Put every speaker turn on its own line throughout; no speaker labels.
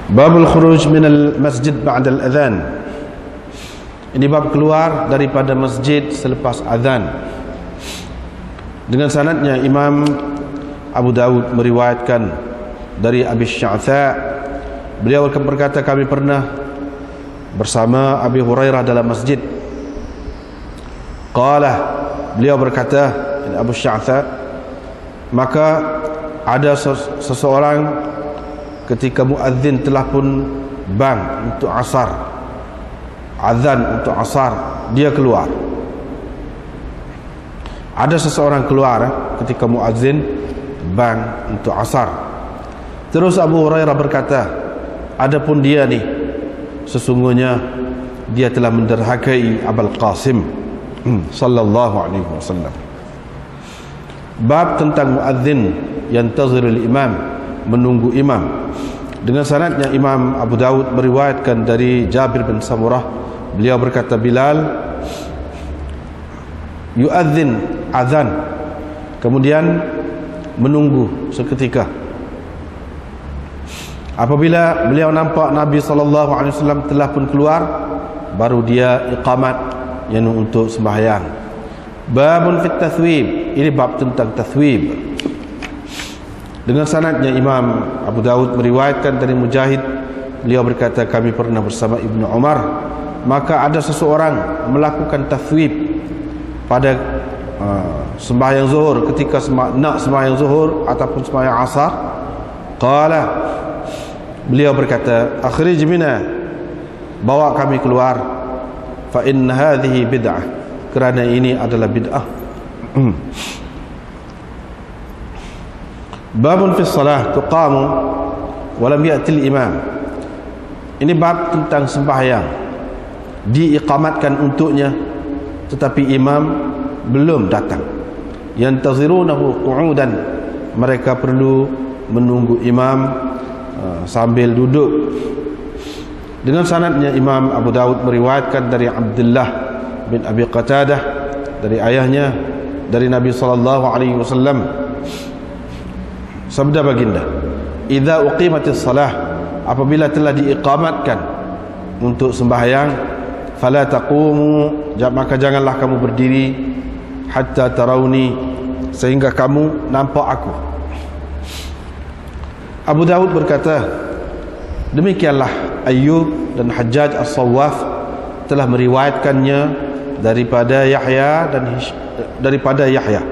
Babul khuruj minal masjid ba'dal adhan. Ini bab keluar daripada masjid selepas azan. Dengan sanadnya Imam Abu Dawud meriwayatkan dari Abi Sya'tha, beliau berkata, kami pernah bersama Abi Hurairah dalam masjid. Qala, beliau berkata, Abu Sya'tha, maka ada seseorang ketika muadzin telah pun bang untuk asar, azan untuk asar, dia keluar. Ada seseorang keluar ketika muadzin bang untuk asar. Terus Abu Hurairah berkata, adapun dia ni, sesungguhnya dia telah menderhakai Abul Qasim sallallahu alaihi wasallam. Bab tentang muadzin yantazirul imam, menunggu imam. Dengan sanadnya Imam Abu Dawud meriwayatkan dari Jabir bin Samurah, beliau berkata, Bilal yuadzin azan, kemudian menunggu seketika. Apabila beliau nampak Nabi SAW telah pun keluar, baru dia iqamat, yang untuk sembahyang. Babun fit tathwib, ini bab tentang tathwib. Dengan sanadnya Imam Abu Dawud meriwayatkan dari Mujahid, beliau berkata, kami pernah bersama Ibnu Umar, maka ada seseorang melakukan tathwib pada sembahyang zuhur, ketika nak sembahyang zuhur ataupun sembahyang asar. Qala, beliau berkata, akhrij mina, bawa kami keluar, fa in hadhihi bid'ah, kerana ini adalah bid'ah. Babun fi salah tuqamu wa lam ya'ti al-imam. Ini bab tentang sembahyang diiqamatkan untuknya tetapi imam belum datang. Yantazirunahu qu'udan, mereka perlu menunggu imam sambil duduk. Dengan sanadnya Imam Abu Dawud meriwayatkan dari Abdullah bin Abi Qatadah, dari ayahnya, dari Nabi sallallahu alaihi wasallam, sabda baginda, idza uqimatis salah, apabila telah diiqamatkan untuk sembahyang, fala taqumu, maka janganlah kamu berdiri, hatta tarawni, sehingga kamu nampak aku. Abu Dawud berkata, demikianlah Ayyub dan Hajjaj As-Sawwaf telah meriwayatkannya daripada Yahya dan daripada Yahya.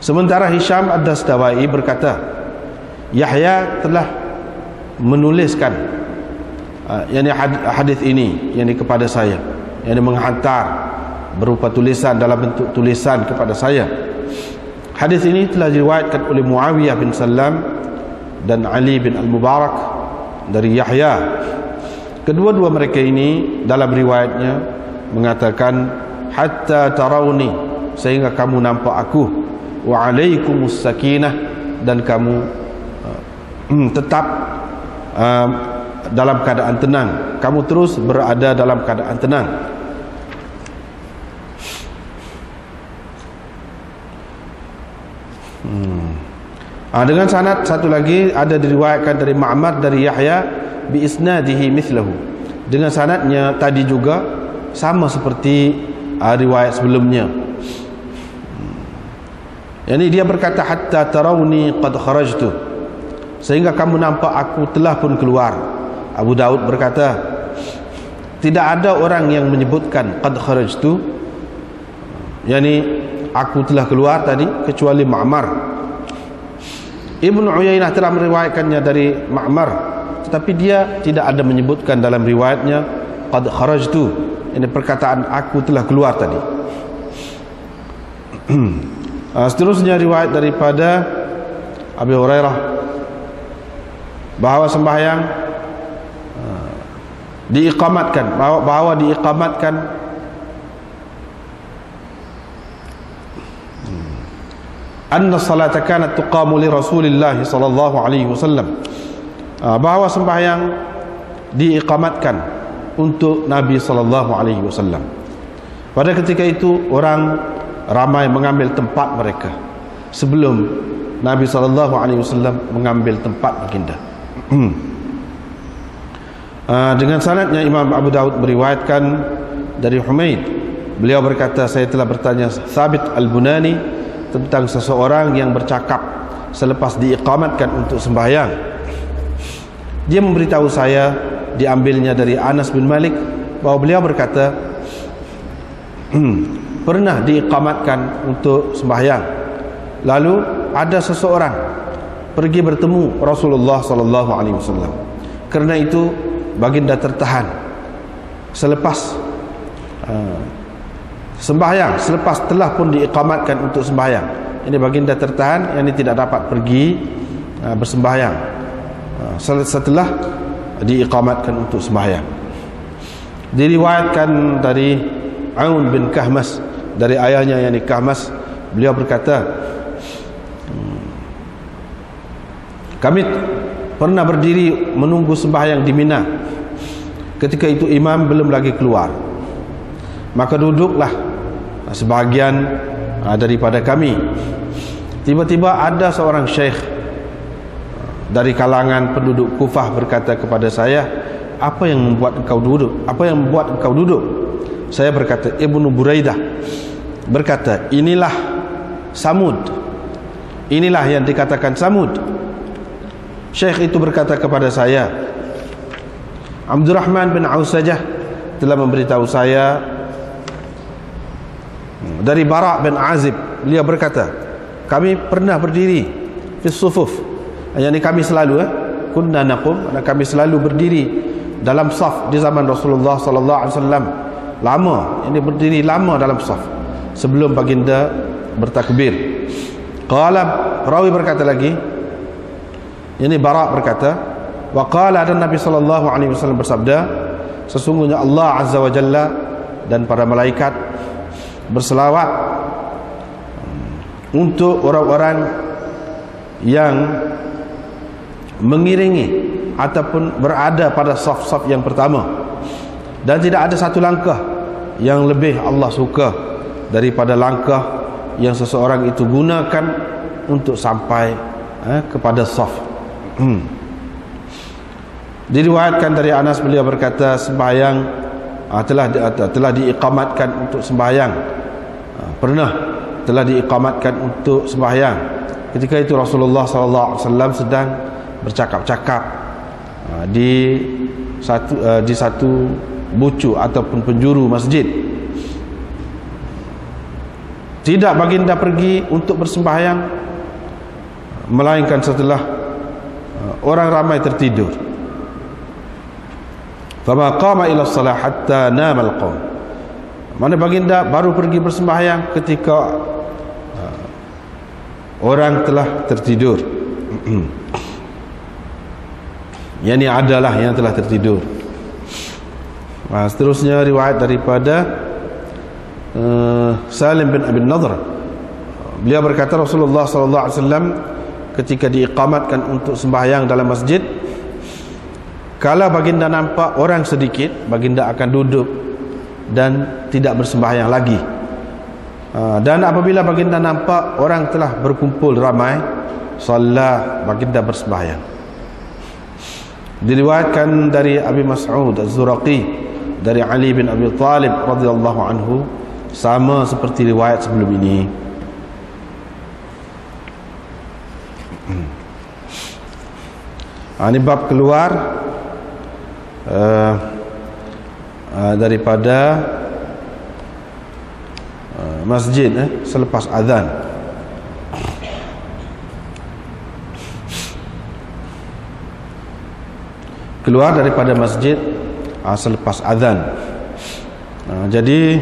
Sementara Hisham Ad-Dastawai berkata, Yahya telah menuliskan hadis ini kepada saya, menghantar berupa tulisan, dalam bentuk tulisan kepada saya. Hadis ini telah diriwayatkan oleh Muawiyah bin Salam dan Ali bin Al-Mubarak dari Yahya. Kedua-dua mereka ini dalam riwayatnya mengatakan, hatta tarawni, sehingga kamu nampak aku, wa alaikumus sakinah, dan kamu tetap dalam keadaan tenang, kamu terus berada dalam keadaan tenang. Dengan sanad satu lagi ada diriwayatkan dari Ma'mar dari Yahya bi isnadihi mithlahu, dengan sanadnya tadi juga sama seperti riwayat sebelumnya. Dia berkata, hatta tarawni qad kharajtu, sehingga kamu nampak aku telah pun keluar. Abu Daud berkata, tidak ada orang yang menyebutkan qad kharajtu, aku telah keluar tadi, kecuali Ma'mar. Ibnu Uyainah telah meriwayatkannya dari Ma'mar, tetapi dia tidak ada menyebutkan dalam riwayatnya qad kharajtu, perkataan aku telah keluar tadi. Seterusnya riwayat daripada Abi Hurairah bahawa sembahyang diiqamatkan, bahawa diiqamatkan anna salata kanat tuqamu li Rasulillah sallallahu alaihi wasallam, bahawa sembahyang diiqamatkan untuk Nabi sallallahu alaihi wasallam. Pada ketika itu orang ramai mengambil tempat mereka sebelum Nabi SAW mengambil tempat baginda. Dengan sanadnya Imam Abu Daud meriwayatkan dari Humaid, beliau berkata, saya telah bertanya Thabit Al-Bunani tentang seseorang yang bercakap selepas diiqamatkan untuk sembahyang. Dia memberitahu saya, diambilnya dari Anas bin Malik, bahwa beliau berkata, pernah diiqamatkan untuk sembahyang, lalu ada seseorang pergi bertemu Rasulullah sallallahu alaihi wasallam. Kerana itu baginda tertahan selepas sembahyang, selepas telah pun diiqamatkan untuk sembahyang. Ini baginda tertahan, yang ini tidak dapat pergi bersembahyang setelah diiqamatkan untuk sembahyang. Diriwayatkan dari Aun bin Kahmas, dari ayahnya yakni Kahmas, beliau berkata, kami pernah berdiri menunggu sembahyang di Mina. Ketika itu imam belum lagi keluar, maka duduklah sebahagian daripada kami. Tiba-tiba ada seorang syekh dari kalangan penduduk Kufah berkata kepada saya, apa yang membuat engkau duduk? Apa yang membuat engkau duduk? Saya berkata, Ibnu Buraidah berkata, inilah Samud, inilah yang dikatakan Samud. Syekh itu berkata kepada saya, Abdurrahman bin Ausajah telah memberitahu saya dari Bara' bin Azib, beliau berkata, kami pernah berdiri fi sufuf, yakni kami selalu kunna naqum, kami selalu berdiri dalam saf di zaman Rasulullah sallallahu alaihi wasallam. Lama, ini berdiri lama dalam saf sebelum baginda bertakbir. Qala, perawi berkata lagi, ini Bara' berkata, wa qala, dan Nabi sallallahu alaihi wasallam bersabda, sesungguhnya Allah azza wa jalla dan para malaikat berselawat untuk orang-orang yang mengiringi ataupun berada pada saf-saf yang pertama, dan tidak ada satu langkah yang lebih Allah suka daripada langkah yang seseorang itu gunakan untuk sampai kepada saf. Diriwayatkan dari Anas, beliau berkata, sembahyang telah diiqamatkan untuk sembahyang, telah diiqamatkan untuk sembahyang. Ketika itu Rasulullah sallallahu alaihi wasallam sedang bercakap-cakap di satu bucu ataupun penjuru masjid. Tidak baginda pergi untuk bersembahyang melainkan setelah orang ramai tertidur. Fama qama ila shalah hatta nama al-qaum. Mana baginda baru pergi bersembahyang ketika orang telah tertidur. Yani adalah yang telah tertidur. Seterusnya riwayat daripada Salim bin Abi Nadhr, beliau berkata, Rasulullah sallallahu alaihi wasallam ketika diiqamatkan untuk sembahyang dalam masjid, kalau baginda nampak orang sedikit, baginda akan duduk dan tidak bersembahyang lagi. Dan apabila baginda nampak orang telah berkumpul ramai, salat, baginda bersembahyang. Diriwayatkan dari Abi Mas'ud Az-Zuraqi dari Ali bin Abi Thalib radhiyallahu anhu, sama seperti riwayat sebelum ini. Ini bab keluar daripada masjid selepas azan. Keluar daripada masjid selepas azan. Jadi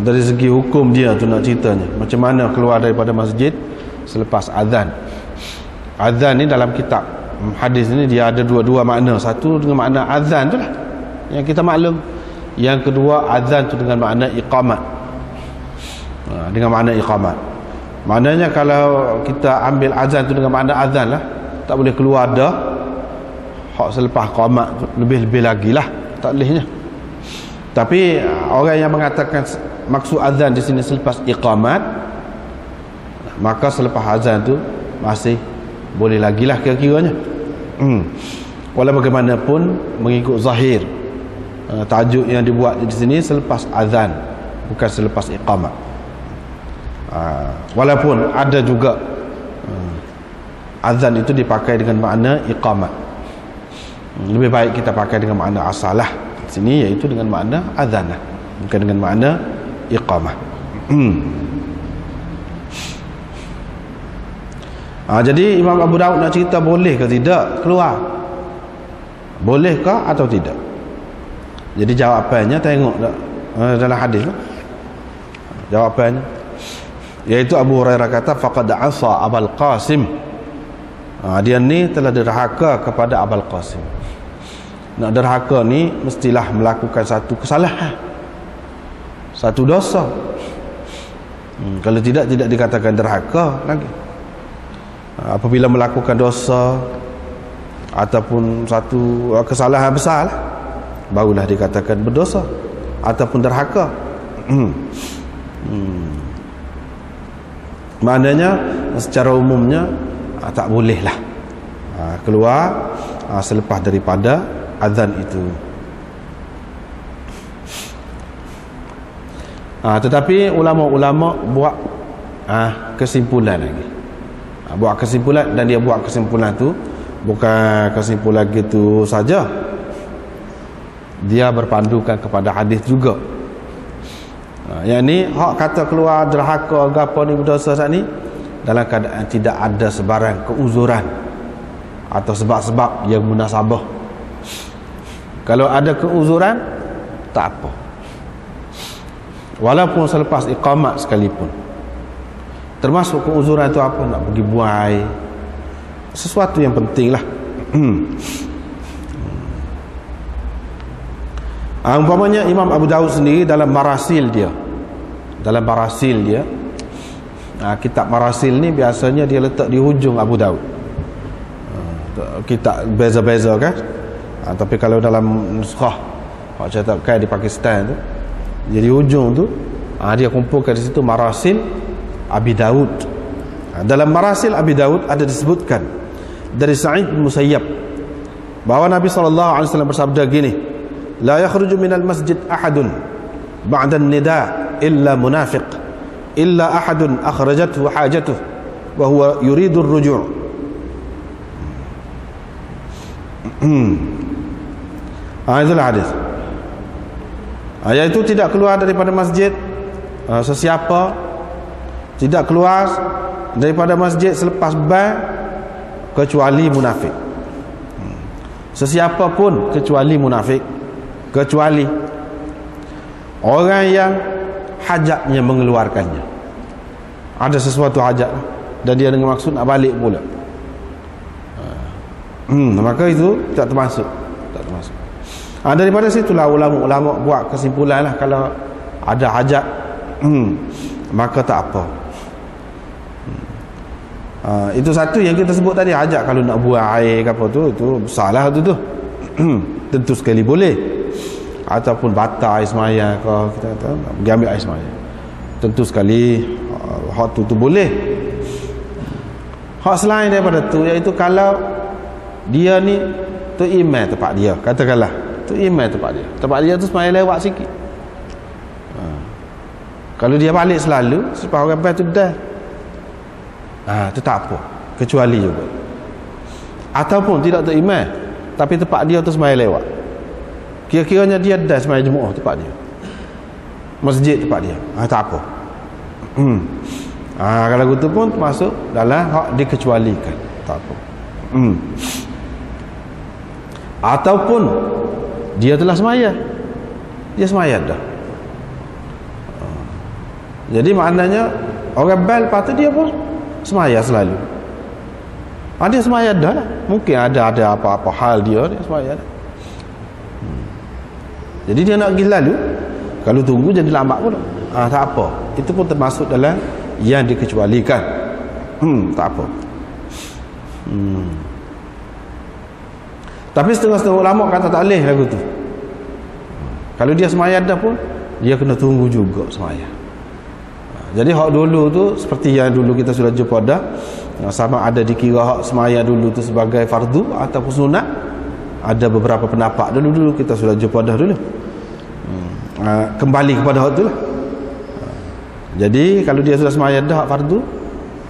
dari segi hukum dia tu nak ceritanya, macam mana keluar daripada masjid selepas azan. Azan ni dalam kitab hadis ni dia ada dua makna. Satu dengan makna azan tu lah yang kita maklum. Yang kedua, azan tu dengan makna iqamat. Dengan makna iqamat. Maknanya kalau kita ambil azan tu dengan makna azan lah, tak boleh keluar dah. Hak selepas qamat lebih-lebih lagi lah, tak bolehnya. Tapi orang yang mengatakan maksud azan di sini selepas iqamat, maka selepas azan tu masih boleh lagi lah kira-kiranya. Walau bagaimanapun mengikut zahir tajuk yang dibuat di sini selepas azan, bukan selepas iqamah. Walaupun ada juga azan itu dipakai dengan makna iqamah, lebih baik kita pakai dengan makna asalah di sini, iaitu dengan makna azan, bukan dengan makna iqamah. Jadi Imam Abu Daud nak cerita boleh ke tidak keluar, bolehkah atau tidak. Jadi jawapannya tengok tak dalam hadis tu. Jawapannya iaitu Abu Hurairah kata faqad asa Abul Qasim. Dia ni telah derhaka kepada Abul Qasim. Nak derhaka ni mestilah melakukan satu kesalahan, satu dosa. Kalau tidak dikatakan derhaka lagi. Apabila melakukan dosa ataupun satu kesalahan besar lah, barulah dikatakan berdosa ataupun derhaka. Maknanya secara umumnya tak bolehlah keluar selepas daripada azan itu. Tetapi ulama-ulama buat kesimpulan lagi, buat kesimpulan, dan dia buat kesimpulan tu bukan kesimpulan gitu saja, dia berpandukan kepada hadis juga. Yang ni hak kata keluar derhaka gapo ni berdosa saat ni dalam keadaan tidak ada sebarang keuzuran atau sebab-sebab yang munasabah. Kalau ada keuzuran tak apa, walaupun selepas iqamat sekalipun. Termasuk keuzuran itu apa? Nak pergi buang air, sesuatu yang penting lah. Umpamanya Imam Abu Daud sendiri dalam marasil dia, kitab marasil ni biasanya dia letak di hujung Abu Daud. Kitab beza-beza kan, tapi kalau dalam nuskhah hak cetakan di Pakistan tu, jadi hujung tu dia kumpulkan di situ marasil Abi Daud. Dalam marasil Abi Daud ada disebutkan dari Sa'id bin Musayyab bahawa Nabi SAW bersabda gini, la yakhruju minal masjid ahadun ba'da an-nida illa munafiq illa ahadun akhrajathu hajatuh wa huwa yuridu ar-ruju'. Itulah hadis. Iaitu tidak keluar daripada masjid sesiapa, tidak keluar daripada masjid selepas ban kecuali munafik. Sesiapa pun kecuali munafik, kecuali orang yang hajatnya mengeluarkannya. Ada sesuatu hajat dan dia dengan maksud nak balik pula, maka itu tak termasuk. Daripada situlah ulama-ulama buat kesimpulan lah, kalau ada hajat maka tak apa. Itu satu yang kita sebut tadi, hajat kalau nak buang air ke apa tu, itu salah tu. Tentu sekali boleh. Ataupun batal air semaya ke, kita kata nak pergi ambil air semaya, tentu sekali hak tu boleh. Hak selain daripada tu, iaitu kalau dia ni tu imam tempat dia, katakanlah tu imam tempat dia tu semaya lewat sikit, kalau dia balik selalu sebab orang lepas tu dah, itu tak apa, kecuali juga. Ataupun tidak tu imam tapi tempat dia tu semaya lewat, kira-kiranya dia dah semaya Jumaat tempat dia, masjid tempat dia, tak apa. Kalau gitu pun masuk dalam hak dikecualikan, tak apa. Ataupun dia telah semaya, dia semaya dah, jadi maknanya orang bel patut dia pun semaya selalu. Dia semaya dah lah, mungkin ada apa-apa hal dia semaya dah. Jadi dia nak pergi lalu, kalau tunggu jadi lambat pun tak apa, itu pun termasuk dalam yang dikecualikan. Tak apa. Tapi setengah-setengah ulama kata tak boleh lagu tu. Kalau dia semaya dah pun dia kena tunggu juga semaya. Jadi hak dulu tu seperti yang dulu kita sudah jumpa dah, sama ada dikira hak semaya dulu tu sebagai fardu ataupun sunat. Ada beberapa pendapat dulu kita sudah jumpa dah dulu. Kembali kepada hak tu lah. Jadi kalau dia sudah semaya dah hak fardu,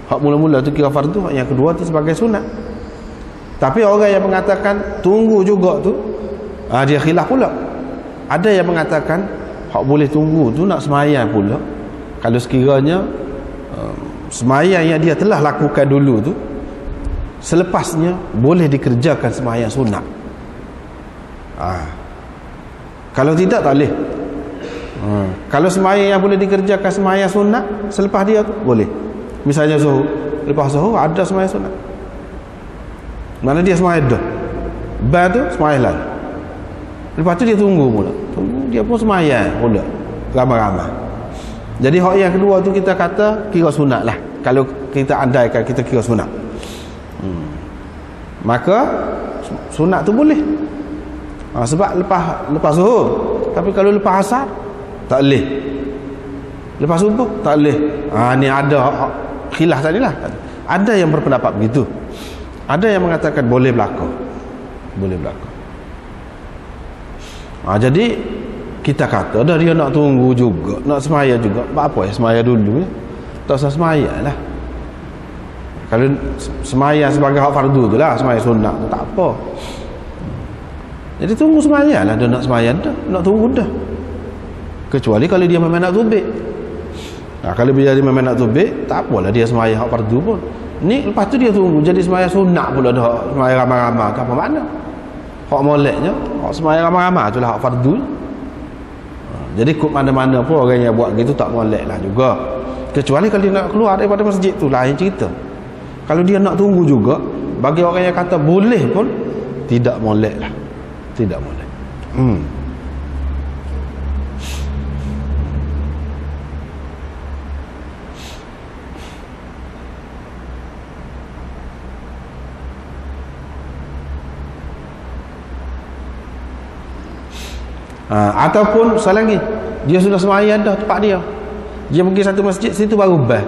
hak mula-mula tu kira fardu, hak yang kedua tu sebagai sunat. Tapi orang yang mengatakan tunggu juga tu, dia khilaf pula. Ada yang mengatakan hak boleh tunggu tu nak semaya pula. Kalau sekiranya sembahyang yang dia telah lakukan dulu tu selepasnya boleh dikerjakan sembahyang sunat. Kalau tidak tak boleh. Kalau sembahyang yang boleh dikerjakan sembahyang sunat selepas dia tu boleh. Misalnya zuhur, lepas zuhur ada sembahyang sunat, mana dia sembahyang dah, lepas tu sembahyang lagi, lepas tu dia tunggu pula, dia pun sembahyang pula ramai-ramai. Jadi hak yang kedua tu kita kata kira sunat lah. Kalau kita andaikan kita kira sunat, maka sunat tu boleh. Sebab lepas zuhur. Tapi kalau lepas asar tak boleh, lepas subuh tak boleh. Ni ada khilaf tadi lah. Ada yang berpendapat begitu, ada yang mengatakan boleh berlaku. Jadi kita kata dah dia nak tunggu juga, nak semaya juga, apa ya semaya dulu ya, tak usah semaya lah. Kalau semaya sebagai hak fardu tu lah, semaya sunat tu tak apa. Jadi tunggu semaya lah, dia nak semaya dah, nak tunggu dah. Kecuali kalau dia memang nak tubik. Kalau dia memang nak tubik, tak apalah dia semaya hak fardu pun. Ni lepas tu dia tunggu jadi semaya sunat pula dah, semaya ramai-ramai ke apa makna? Hak moleknya, hak semaya ramai-ramai tu lah hak fardu. Jadi kut mana-mana pun orang yang buat gitu tak molek lah juga. Kecuali kalau dia nak keluar daripada masjid tu lain cerita. Kalau dia nak tunggu juga, bagi orang yang kata boleh pun tidak molek lah. Tidak molek. Ataupun soal lagi, dia sudah sembahyang dah tempat dia pergi satu masjid situ baru bas.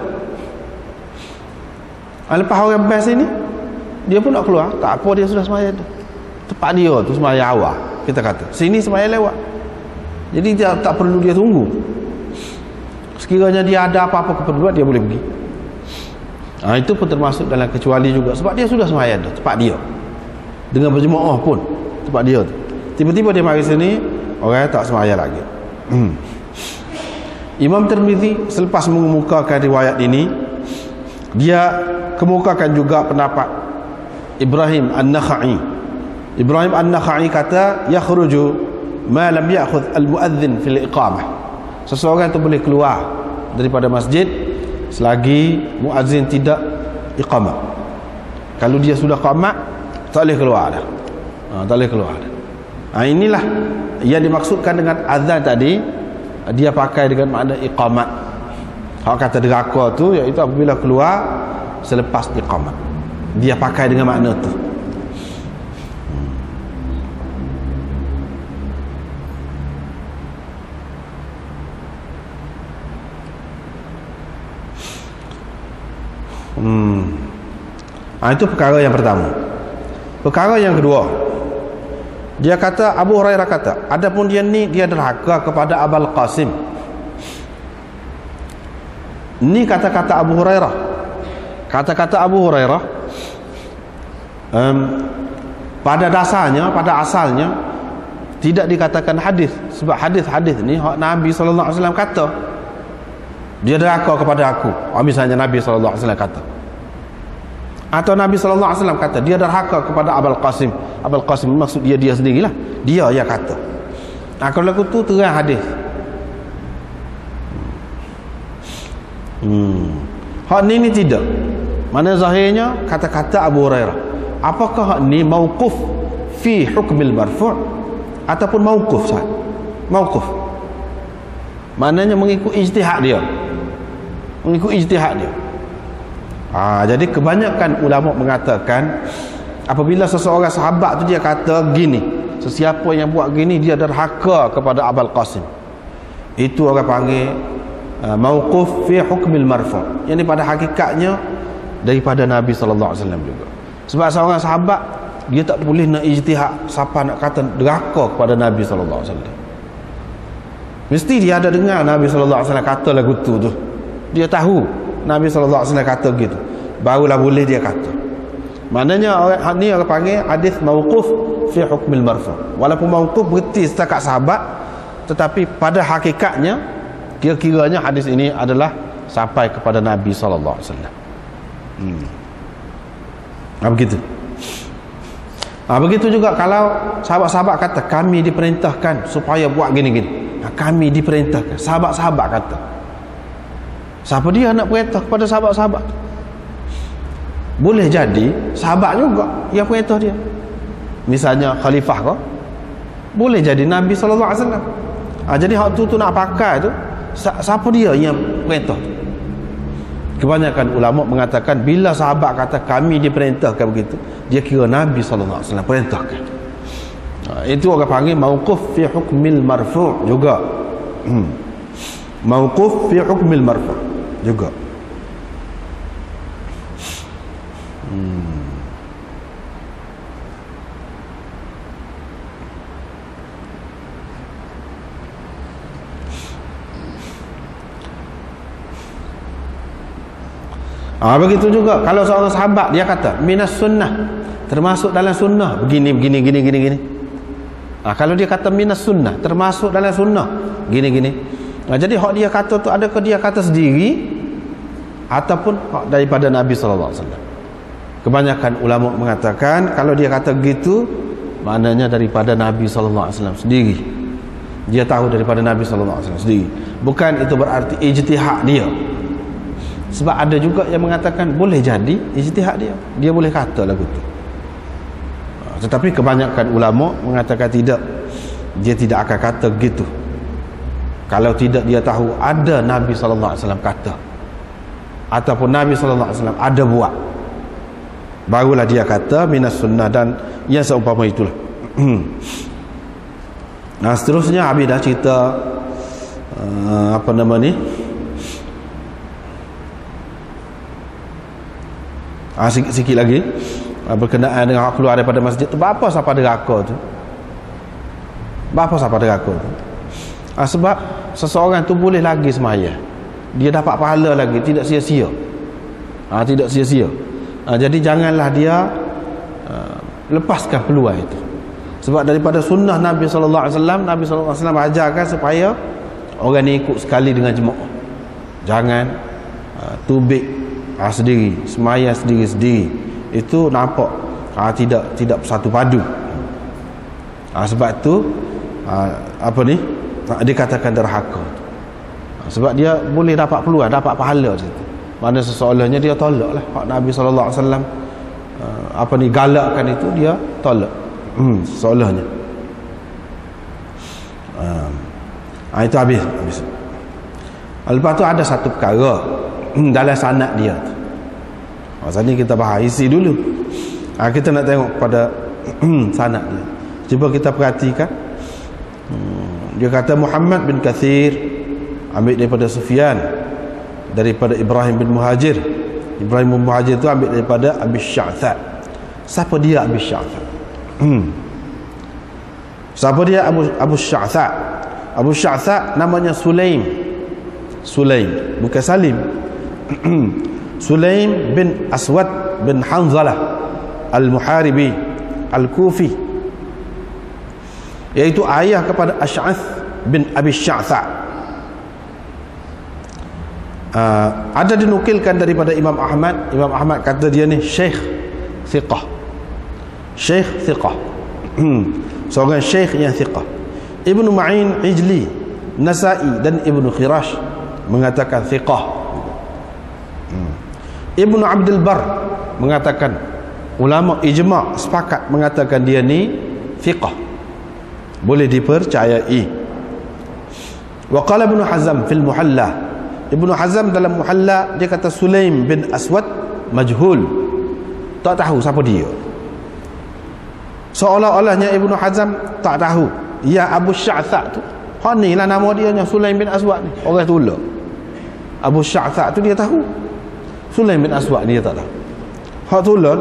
Lepas orang bas sini dia pun nak keluar, tak apa, dia sudah sembahyang dah tempat dia tu, sembahyang awal kita kata, sini sembahyang lewat. Jadi dia tak perlu dia tunggu. Sekiranya dia ada apa-apa keperluan dia boleh pergi. Itu pun termasuk dalam kecuali juga, sebab dia sudah sembahyang dah tempat dia dengan berjemaah pun tempat dia tu. Tiba-tiba dia mari sini, orang tak sembahyang lagi. Imam Tirmizi selepas mengemukakan riwayat ini, dia kemukakan juga pendapat Ibrahim An-Nakhai. Ibrahim An-Nakhai kata yakhruju ma lam ya'khudh al-muadzin fil iqamah. Seseorang tu boleh keluar daripada masjid selagi muazzin tidak iqamah. Kalau dia sudah qamat tak boleh keluar dah. Tak boleh keluar dah. Inilah yang dimaksudkan dengan azan tadi, dia pakai dengan makna iqamat. Hak kata deraka tu iaitu apabila keluar selepas iqamat, dia pakai dengan makna tu. Itu perkara yang pertama. Perkara yang kedua, dia kata, Abu Hurairah kata, adapun dia ni dia derhaka kepada Abul Qasim. Ni kata-kata Abu Hurairah. Kata-kata Abu Hurairah pada dasarnya, pada asalnya tidak dikatakan hadis, sebab hadis-hadis ni Nabi sallallahu alaihi wasallam kata dia derhaka kepada aku. Misalnya Nabi sallallahu alaihi wasallam kata, atau Nabi sallallahu alaihi wasallam kata dia derhaka kepada Abul Qasim. Abul Qasim maksud dia sendirilah, dia yang kata. Kalau lagu tu terang hadis. Hak ni tidak. Mana zahirnya kata-kata Abu Hurairah. Apakah hak ni mauquf fi hukmil marfu' ataupun mauquf sah? Mauquf maknanya mengikut ijtihad dia. Mengikut ijtihad dia. Jadi kebanyakan ulama mengatakan apabila seseorang sahabat tu dia kata gini, sesiapa yang buat gini dia derhaka kepada Abul Qasim, itu orang panggil mauquf fi hukmil marfu'. Yang ini pada hakikatnya daripada Nabi sallallahu alaihi wasallam juga. Sebab seorang sahabat dia tak boleh nak ijtihad siapa nak kata deraka kepada Nabi sallallahu alaihi wasallam. Mesti dia ada dengar Nabi sallallahu alaihi wasallam kata lagu tu. Dia tahu Nabi sallallahu alaihi wasallam kata gitu. Barulah boleh dia kata. Maknanya orang ni orang panggil hadis mauquf fi hukmil marfu'. Walaupun mauquf berarti setakat sahabat, tetapi pada hakikatnya kira-kiranya hadis ini adalah sampai kepada Nabi sallallahu alaihi wasallam. Begitu. Begitu juga kalau sahabat-sahabat kata kami diperintahkan supaya buat gini-gini. Kami diperintahkan. Sahabat-sahabat kata. Siapa dia nak perintah kepada sahabat-sahabat? Boleh jadi sahabat juga yang perintah dia. Misalnya khalifah kau, boleh jadi Nabi sallallahu alaihi wasallam. Jadi hak tu nak pakai tu siapa dia yang perintah? Kebanyakan ulama mengatakan bila sahabat kata kami diperintahkan begitu, dia kira Nabi sallallahu alaihi wasallam perintahkan. Itu orang panggil mauquf fi hukmil marfu' juga. Mauquf fi hukmil marfu' juga. Begitu juga kalau seorang sahabat dia kata minas sunnah, termasuk dalam sunnah begini. Kalau dia kata minas sunnah, termasuk dalam sunnah gini. Jadi hak dia kata tu adakah dia kata sendiri ataupun hak daripada Nabi sallallahu alaihi wasallam? Kebanyakan ulama mengatakan kalau dia kata gitu maknanya daripada Nabi sallallahu alaihi wasallam sendiri. Dia tahu daripada Nabi sallallahu alaihi wasallam sendiri. Bukan itu berarti ijtihad dia. Sebab ada juga yang mengatakan boleh jadi ijtihad dia. Dia boleh kata lagu tu. Tetapi kebanyakan ulama mengatakan tidak. Dia tidak akan kata gitu. Kalau tidak dia tahu ada Nabi sallallahu alaihi wasallam kata ataupun Nabi sallallahu alaihi wasallam ada buat, barulah dia kata minas sunnah dan yang seumpama itulah. Seterusnya habis dah cerita apa nama ni, sikit lagi berkenaan dengan keluar daripada masjid tu. Apa siapa deraka tu? Apa siapa deraka tu? Sebab seseorang tu boleh lagi semaya, dia dapat pahala lagi, tidak sia-sia. Tidak sia-sia. Jadi janganlah dia lepaskan peluang itu. Sebab daripada sunnah Nabi sallallahu alaihi wasallam, Nabi sallallahu alaihi wasallam ajarkan supaya orang ni ikut sekali dengan jemaah. Jangan tubik sendiri, semaya sendiri-sendiri. Itu nampak tidak bersatu padu. Sebab tu apa ni dikatakan derhaka. Sebab dia boleh dapat peluang, dapat pahala situ. Mana seseorangnya dia tolaklah hak Nabi sallallahu alaihi wasallam galakkan itu, dia tolak seseorangnya. Itu habis. Lepas tu ada satu perkara dalam sanad dia tu. Masa ni kita bahas isi dulu. Kita nak tengok pada sanad dia. Cuba kita perhatikan. Dia kata Muhammad bin Kathir ambil daripada Sufyan, daripada Ibrahim bin Muhajir. Ibrahim bin Muhajir tu ambil daripada Abi Sya'tha. Siapa dia Abi Sya'tha? Siapa dia Abu Sya'tha? Abu Sya'tha namanya Sulaim, bukan Salim. Sulaim bin Aswad bin Hanzalah Al-Muharibi Al-Kufi, iaitu ayah kepada Ash'ath bin Abi Sya'tha. Ada dinukilkan daripada Imam Ahmad. Imam Ahmad kata dia ni Syekh Thiqah. Seorang Syekh yang Thiqah. Ibnu Ma'in Ijli, Nasa'i dan Ibnu Khirash mengatakan Thiqah. Ibnu Abdul Bar mengatakan, ulama ijma' sepakat mengatakan dia ni Thiqah, boleh dipercayai. Wa qala Ibnu Hazm fil Muhalla. Ibnu Hazm dalam Muhalla dia kata Sulaim bin Aswad majhul, tak tahu siapa dia. Seolah-olahnya Ibnu Hazm tak tahu ya Abu Sya'tha tu, ni lah nama dia yang Sulaim bin Aswad ni, orang tulak. Abu Sya'tha tu dia tahu. Sulaim bin Aswad dia tak tahu. Hak tulun.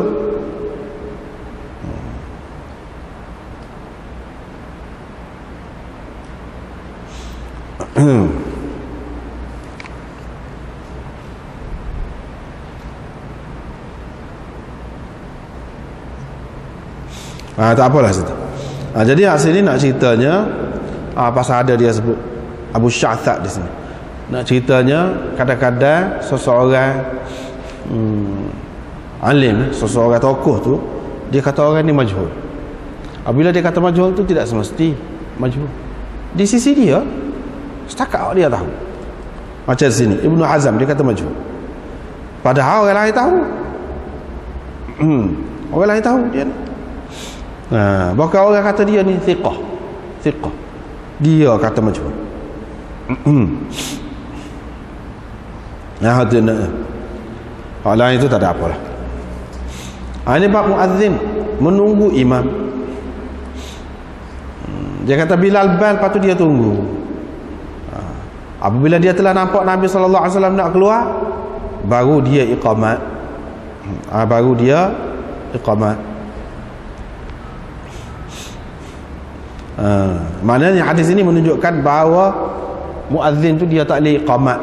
Tak apalah situ. Jadi asal ni nak ceritanya pasal ada dia sebut Abu Sya'tha di sini. Nak ceritanya kadang-kadang seseorang alim, seseorang tokoh tu dia kata orang ni majhul. Apabila dia kata majhul tu tidak semesti majhul. Di sisi dia setakat dia tahu. Macam sini Ibnu Hazm dia kata majhul. Padahal orang lain tahu. Orang lain tahu dia ni. Bahkan orang kata dia ni thiqah. Dia kata majhul. Tu nak. Hal lain itu tak ada apalah. Ini bab muazzin menunggu imam. Dia kata Bilal bal, lepas tu dia tunggu. Apabila dia telah nampak Nabi sallallahu alaihi wasallam nak keluar, baru dia iqamat. Baru dia iqamat. Maknanya hadis ini menunjukkan bahawa muazzin tu dia tak boleh iqamat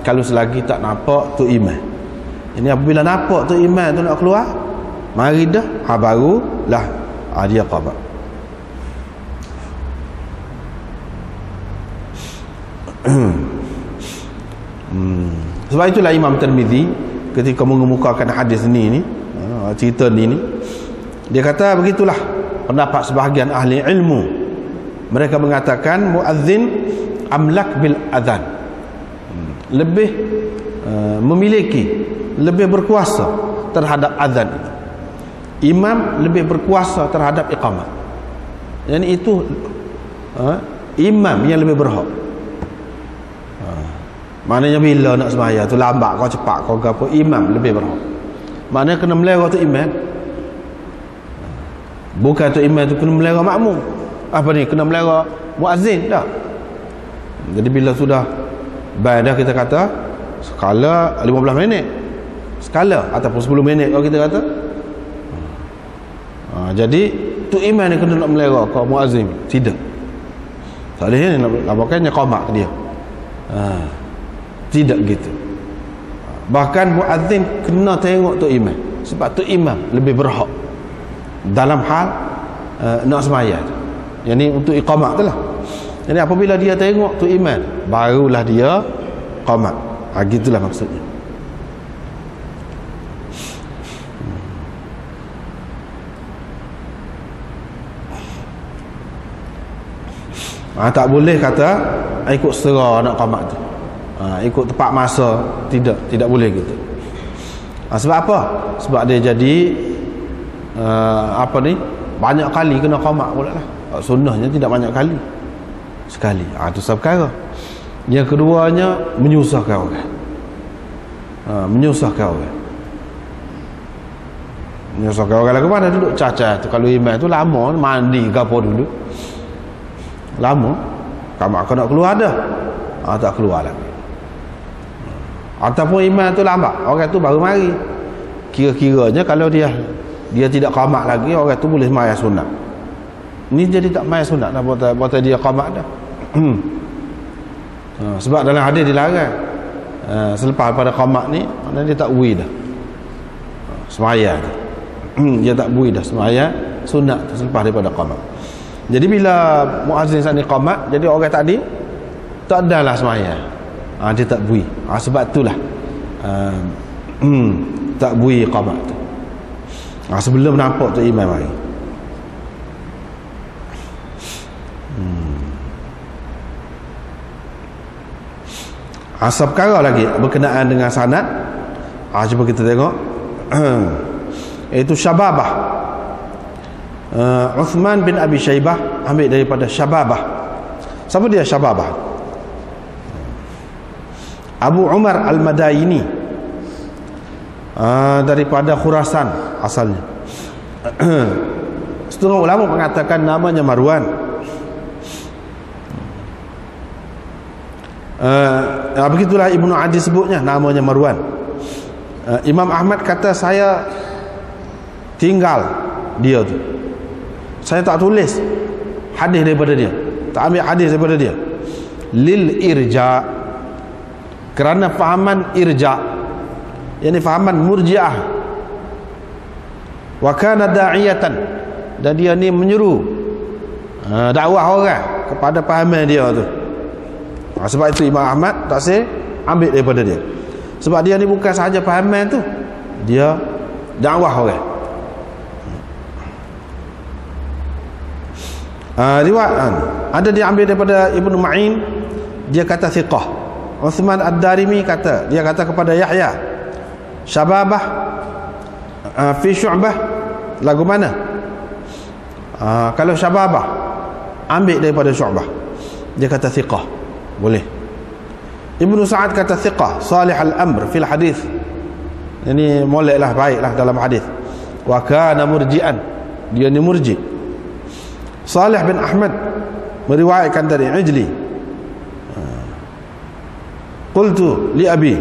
kalau selagi tak nampak tu imam. Ini apabila nampak tu imam tu nak keluar, mari dah barulah dia iqamat. Sebab itulah Imam Tirmizi ketika mengemukakan hadis ni cerita ni dia kata begitulah pendapat sebahagian ahli ilmu. Mereka mengatakan muazzin amlak bil adhan, lebih memiliki, lebih berkuasa terhadap azan. Imam lebih berkuasa terhadap iqamah. Yang itu imam yang lebih berhak. Maknanya bila nak sembahyang tu lambat kau cepat kau apa, imam lebih berhak. Maknanya kena melera tu imam. Bukan tu imam tu kena melera makmum. Apa ni, kena melera muazzin dah. Jadi bila sudah dah kita kata skala 15 minit, skala ataupun 10 minit kalau kita kata. Jadi tu imam ni kena nak melera kau muazzin. Tidak. Tak boleh nak laporkannya qamat ke dia. Tidak gitu. Bahkan muazzin kena tengok tu imam, sebab tu imam lebih berhak dalam hal nak sembahyang. Yang ni untuk iqamah tu lah. Jadi apabila dia tengok tu imam, barulah dia qamat. Gitulah maksudnya. Tak boleh kata ikut setera nak qamat tu. Ikut tepat masa, tidak boleh gitu. Sebab apa? Sebab dia jadi banyak kali kena qamat pula lah. Sunnahnya tidak banyak kali, sekali. Itu satu perkara. Yang keduanya menyusahkan orang. Menyusahkan orang lagu mana duduk cacat tu. Kalau imam tu lama mandi ke apa dulu, lama qamat kau nak keluar dah, tak keluar lagi. Ataupun imam tu lambat, orang tu baru mari. Kira-kiranya kalau dia tidak qamat lagi, orang tu boleh maya sunat. Ni jadi tak maya sunat dah, buat dia qamat dah. Sebab dalam hadis dilarang selepas pada qamat ni, dia tak bui dah semaya tu. Dia tak bui dah semaya sunat tu selepas daripada qamat. Jadi bila muazzin sani qamat, jadi orang tadi tak adalah semaya. Dia tak bui. Sebab itulah tak bui qamat tu. Sebelum nampak tu imam mari. Asal perkara lagi berkenaan dengan sanad. Cuba kita tengok. Iaitu Syababah. Uthman bin Abi Syaibah ambil daripada Syababah. Siapa dia Syababah? Abu Umar Al-Madaini, daripada Khurasan asalnya. Setengah ulama mengatakan namanya Marwan. begitulah Ibnu Adi sebutnya, namanya Marwan. Imam Ahmad kata saya tinggal dia tu, saya tak tulis hadis daripada dia, tak ambil hadis daripada dia, lil irja, kerana fahaman irja, yakni fahaman murjiah, wa kana da'iyatan, dan dia ni menyeru dakwah orang kepada fahaman dia tu. Sebab itu Imam Ahmad tak saya ambil daripada dia, sebab dia ni bukan sahaja fahaman tu, dia dakwah orang. Riwayat ada dia ambil daripada Ibnu Ma'in, dia kata thiqah. Uthman Ad-Darimi kata, dia kata kepada Yahya, syababah fi syu'bah, lagu mana? Kalau syababah ambil daripada syu'bah, dia kata thiqah, boleh. Ibnu Sa'ad kata thiqah, salih al-amr fil hadis, ini molek lah, baik lah dalam hadis. Wa kana murji'an, dia ni murji'. Salih bin Ahmad meriwayatkan dari Ijli, qultu li abi,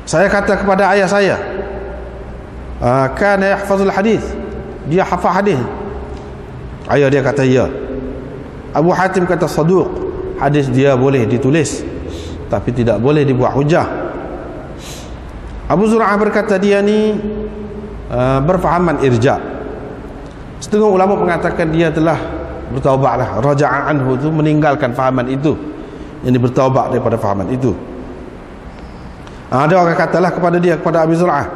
saya kata kepada ayah saya, kana yahfazul hadis, dia hafal hadis. Ayah dia kata ya. Abu Hatim kata saduq, hadis dia boleh ditulis tapi tidak boleh dibuat hujah. Abu Zur'ah berkata dia ni berfahaman irja'. Setengah ulama mengatakan dia telah bertaubat lah, raja'a anhu tu, meninggalkan fahaman itu, yang bertaubat daripada fahaman itu. Ada orang katalah kepada dia, kepada Abi Zur'ah,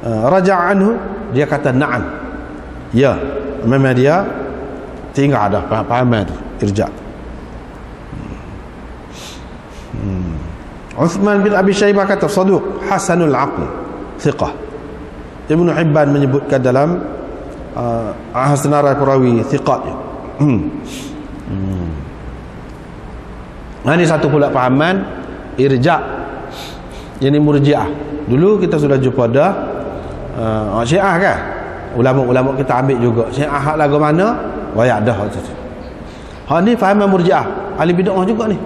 raja'a anhu, dia kata na'am, ya, memang dia tinggal ada fahaman itu, irja'. Uthman bin Abi Shaybah kata saduq, hasanul aql, thiqah. Ibnu Hibban menyebutkan dalam senarai perawi thiqat. Ini satu pula pahaman irja', yang ini murji'ah. Dulu kita sudah jumpa dah Syiah kan, ulama-ulama kita ambil juga Syiah hak lagu mana, wayak dah hak ni fahaman murji'ah, ahli bid'ah juga ni.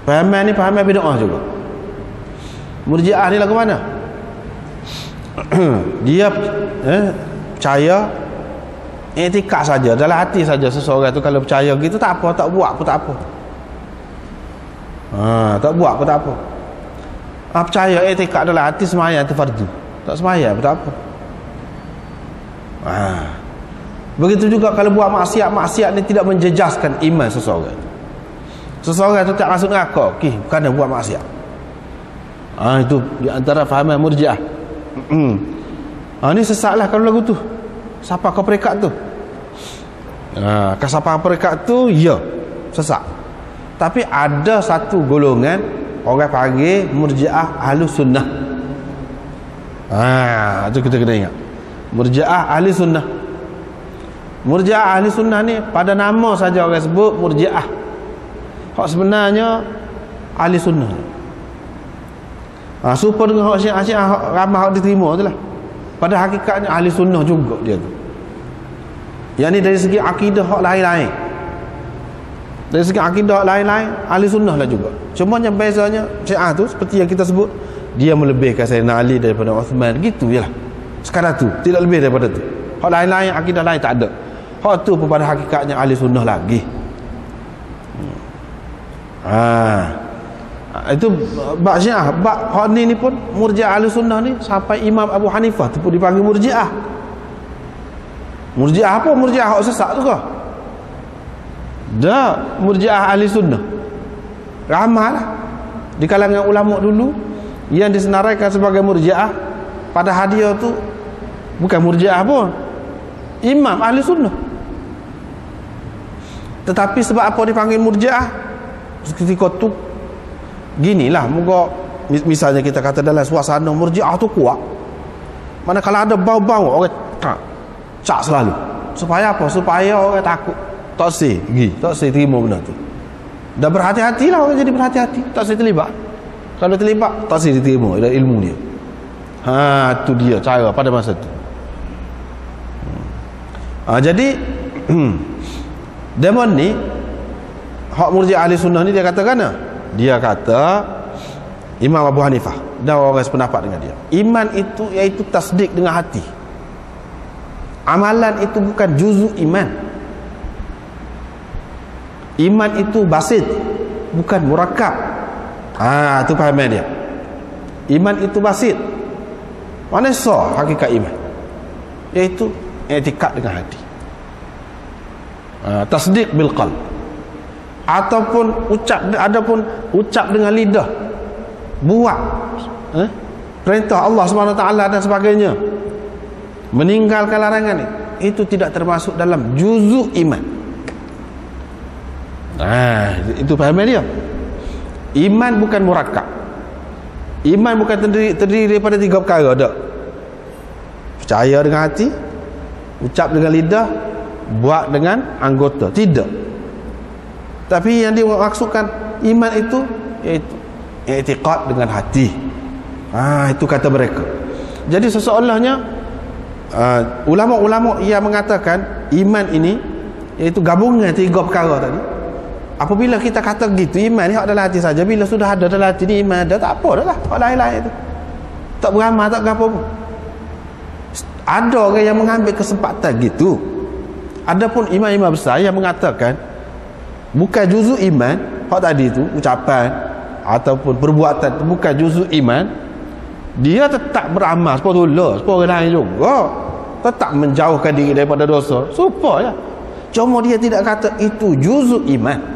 Fahaman ni fahaman bid'ah juga. Murji'ah ni lagu mana? Dia percaya i'tikad saja, dalam hati saja seseorang tu kalau percaya gitu tak apa, tak buat pun tak apa. Tak buat pun tak apa. Percaya i'tikad dalam hati, sembahyang tu fardu, tak sembahyang pun tak apa. Begitu juga kalau buat maksiat, maksiat ni tidak menjejaskan iman seseorang. Seseorang tu tak masuk neraka, kerana buat maksiat. Itu di antara fahaman murji'ah. Ni sesatlah kalau lagu tu. Siapa kau perekat tu? Kalau siapa perekat tu, ya, sesat. Tapi ada satu golongan orang panggil murji'ah ahlus sunnah. Itu kita kena ingat. Murji'ah ahli sunnah. Murji'ah ahli sunnah ni pada nama saja orang sebut murji'ah. Hak sebenarnya ahli sunnah. Supaya dengan hak syiah ramai hak diterima tu lah. Pada hakikatnya ahli sunnah juga dia tu. Yang ni dari segi akidah hak lain-lain. Dari segi akidah hak lain-lain, ahli sunnah lah juga. Cuma yang bezanya syiah tu seperti yang kita sebut, dia melebihkan Sayyidina Ali daripada Uthman, gitu je lah. Sekadar tu, tidak lebih daripada tu. Hak lain-lain, akidah lain tak ada. Hak tu pun pada hakikatnya ahli sunnah lagi. Itu bab syiah. Bab hak ni pun murji'ah ahli sunnah ni, sampai Imam Abu Hanifah tu pun dipanggil murji'ah. Murji'ah apa? Murji'ah hak sesat tu kah? Dah, murji'ah ahli sunnah ramai lah di kalangan ulama dulu yang disenaraikan sebagai murji'ah. Pada hadiah tu bukan murji'ah pun, imam ahli sunnah. Tetapi sebab apa dipanggil murji'ah? Ketika tu ginilah, moga misalnya kita kata dalam suasana murji'ah tu kuat, mana kalau ada bau-bau orang cak selalu. Supaya apa? Supaya orang takut, tak sih terima benda tu. Dah berhati-hatilah orang, jadi berhati-hati, tak sih terlibat. Kalau terlibat tak sih diterima dalam ilmu dia. Tu dia cara pada masa tu. Jadi demon ni hak Murji'ah ahli sunnah ni dia kata kana? Dia kata Imam Abu Hanifah dan orang sependapat dengan dia, iman itu iaitu tasdik dengan hati. Amalan itu bukan juzuk iman. Iman itu basit, bukan murakkab. Itu fahaman dia. Iman itu basit. Mana sah hakikat iman? Iaitu i'tikad dengan hati. Tasdik bil qalb. Ataupun ucap dengan lidah. Buat perintah Allah SWT dan sebagainya, meninggalkan larangan itu tidak termasuk dalam juzuk iman. Itu fahaman dia. Iman bukan murakkab. Iman bukan terdiri daripada 3 perkara dak. Percaya dengan hati, ucap dengan lidah, buat dengan anggota. Tidak. Tapi yang dimaksudkan iman itu iaitu i'tiqad dengan hati. Itu kata mereka. Jadi seseolahnya ulama-ulama yang mengatakan iman ini iaitu gabungan 3 perkara tadi. Apabila kita kata gitu, iman ni hak dalam hati saja. Bila sudah ada dalam hati ni iman dah, tak apa dah lah. Hak lain-lain tu tak beramal, tak apa pun. Ada orang yang mengambil kesempatan gitu. Adapun imam-imam besar yang mengatakan bukan juzuk iman, hak tadi tu ucapan ataupun perbuatan tu bukan juzuk iman, dia tetap beramal seperti orang lain juga, tetap menjauhkan diri daripada dosa supaya, cuma dia tidak kata itu juzuk iman.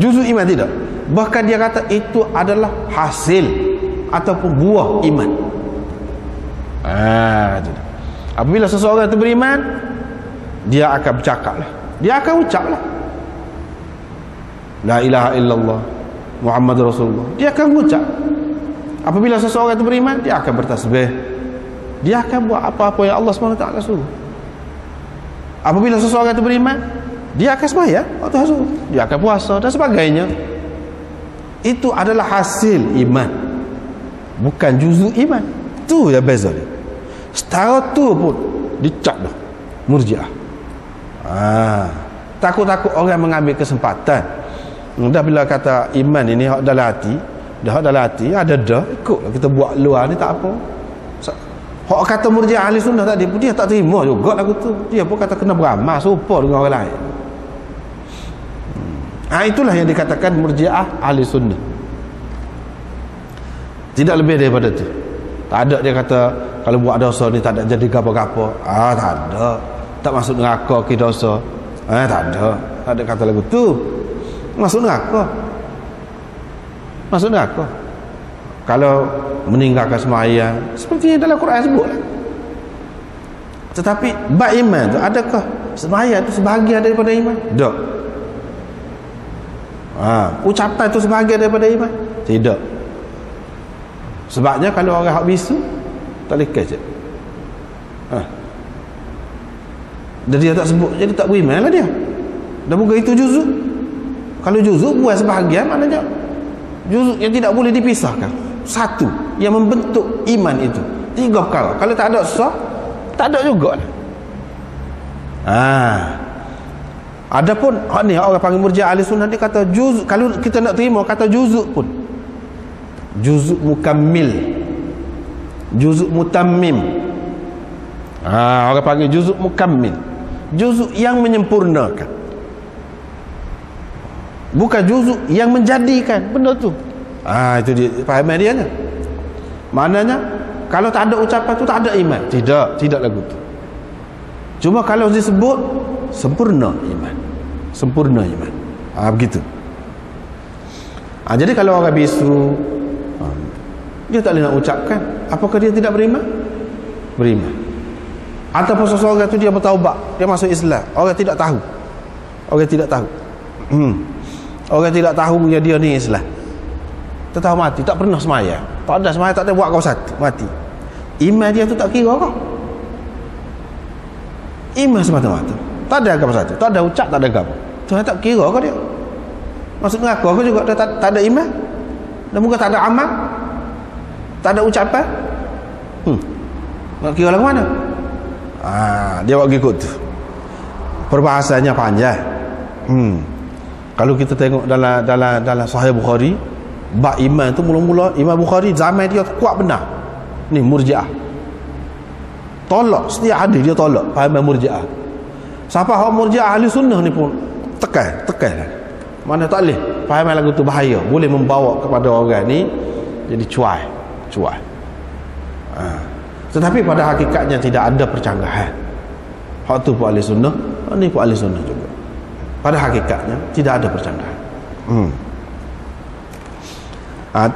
Juzuk iman tidak. Bahkan dia kata itu adalah hasil ataupun buah iman. Apabila seseorang itu beriman, dia akan bercakap lah, dia akan ucap lah, la ilaha illallah Muhammad Rasulullah, dia akan ucap. Apabila seseorang itu beriman, dia akan bertasbih, dia akan buat apa-apa yang Allah SWT suruh. Apabila seseorang itu beriman, dia akan sembahyang waktu suruh, dia akan puasa dan sebagainya. Itu adalah hasil iman, bukan juzuk iman. Tu yang beza dia. Setara tu pun dicap dah Murji'ah. Takut-takut orang mengambil kesempatan. Dah bila kata iman ini hak dalam hati, dah hak dalam hati ada dah, ikutlah kita buat luar ni tak apa. Hak kata Murji'ah ahli sunnah tadi pun dia tak terima juga lagu tu. Dia pun kata kena beramal serupa dengan orang lain. Itulah yang dikatakan Murji'ah ahli sunnah. Tidak lebih daripada tu. Tak ada dia kata kalau buat dosa ni tak ada jadi gapo-gapo. Tak ada. Tak masuk neraka ke dosa. Tak ada. Tak ada kata lagu tu. Masuk neraka. Masuk neraka. Kalau meninggalkan sembahyang seperti yang dalam Quran sebut lah. Tetapi bab iman tu, adakah sembahyang tu sebahagian daripada iman? Tak. Ucapan tu sebahagian daripada iman? Tidak. Sebabnya kalau orang hak bisu tak boleh kecek. Dan dia tak sebut, jadi tak beriman lah dia. Dan bukan itu juzuk. Kalau juzuk buat sebahagian, maknanya juzuk yang tidak boleh dipisahkan. Satu yang membentuk iman itu. 3 perkara. Kalau tak ada sah, tak ada juga lah. Adapun ni orang panggil Murji'ah ahli sunnah, dia kata juzuk. Kalau kita nak terima kata juzuk pun, juzuk mukammil, juzuk mutammim. Orang panggil juzuk mukammil, juzuk yang menyempurnakan, bukan juzuk yang menjadikan benda tu. Itu dia fahaman dia ni. Maknanya kalau tak ada ucapan tu tak ada iman. Tidak lagu tu. Cuma kalau disebut sempurna iman, sempurna iman. Begitu. Jadi kalau orang bisu, dia tak boleh nak ucapkan, apakah dia tidak beriman? Beriman. Ataupun seseorang tu dia bertaubat, dia masuk Islam, orang tidak tahu. Orang tidak tahu. Orang tidak tahu yang dia ni Islam. Tahu mati, tak pernah semaya, tak ada semaya, tak ada buat kau satu, mati. Iman dia tu tak kira kau. Iman semata-mata, tak ada apa satu, tak ada ucap, tak ada apa. Tuhan tak kira kau dia. Maksud neraka kau juga dia tak ada iman. Dan muka tak ada amal, tak ada ucapan. Nak kira lagu mana? Dia buat ikut tu. Perbahasannya panjang. Kalau kita tengok dalam Sahih Bukhari, bab iman tu mula-mula Imam Bukhari zaman dia kuat benar. Ni Murji'ah. Tolak setiap hadis dia tolak fahaman Murji'ah. Siapa hak Murji'ah ahli sunnah ni pun tekan lah. Mana tak boleh fahaman lagu tu bahaya, boleh membawa kepada orang ni jadi cuai. Tetapi pada hakikatnya tidak ada percanggahan. Hak tu pun ahli sunnah, ni pun ahli sunnah juga. Pada hakikatnya tidak ada percanggahan.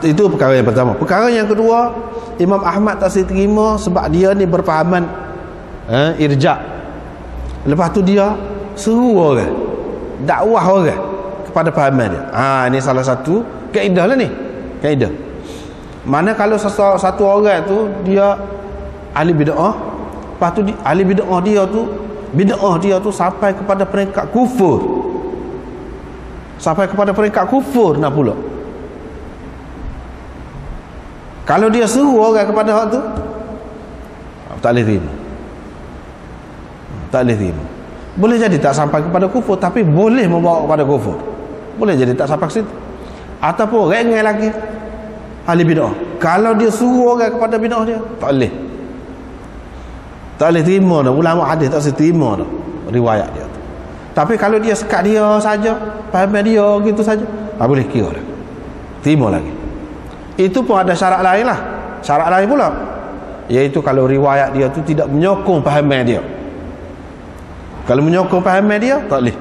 Itu perkara yang pertama. Perkara yang kedua, Imam Ahmad tak terima sebab dia ni berpahaman irja'. Lepas tu dia seru orang, dakwah orang kepada pahaman dia. Ini salah satu kaedah lah ni. Kaedah. Mana kalau satu orang tu dia ahli bid'ah, lepas tu ahli bid'ah dia tu sampai kepada peringkat kufur. Sampai kepada peringkat kufur nak pula. Kalau dia suruh orang kepada hak tu, tak boleh terima. Tak boleh terima. Boleh jadi tak sampai kepada kufur, tapi boleh membawa kepada kufur. Boleh jadi tak sampai ke situ. Ataupun rengai lagi ahli bid'ah. Kalau dia suruh orang kepada bid'ah dia, tak boleh. Tak boleh terima dah. Ulama hadis tak boleh terima dah riwayat dia tu. Tapi kalau dia sekat dia saja, faham dia gitu saja, boleh kira dah. Terima lagi. Itu pun ada syarat lain lah. Syarat lain pula, iaitu kalau riwayat dia tu tidak menyokong fahaman dia. Kalau menyokong fahaman dia, tak boleh.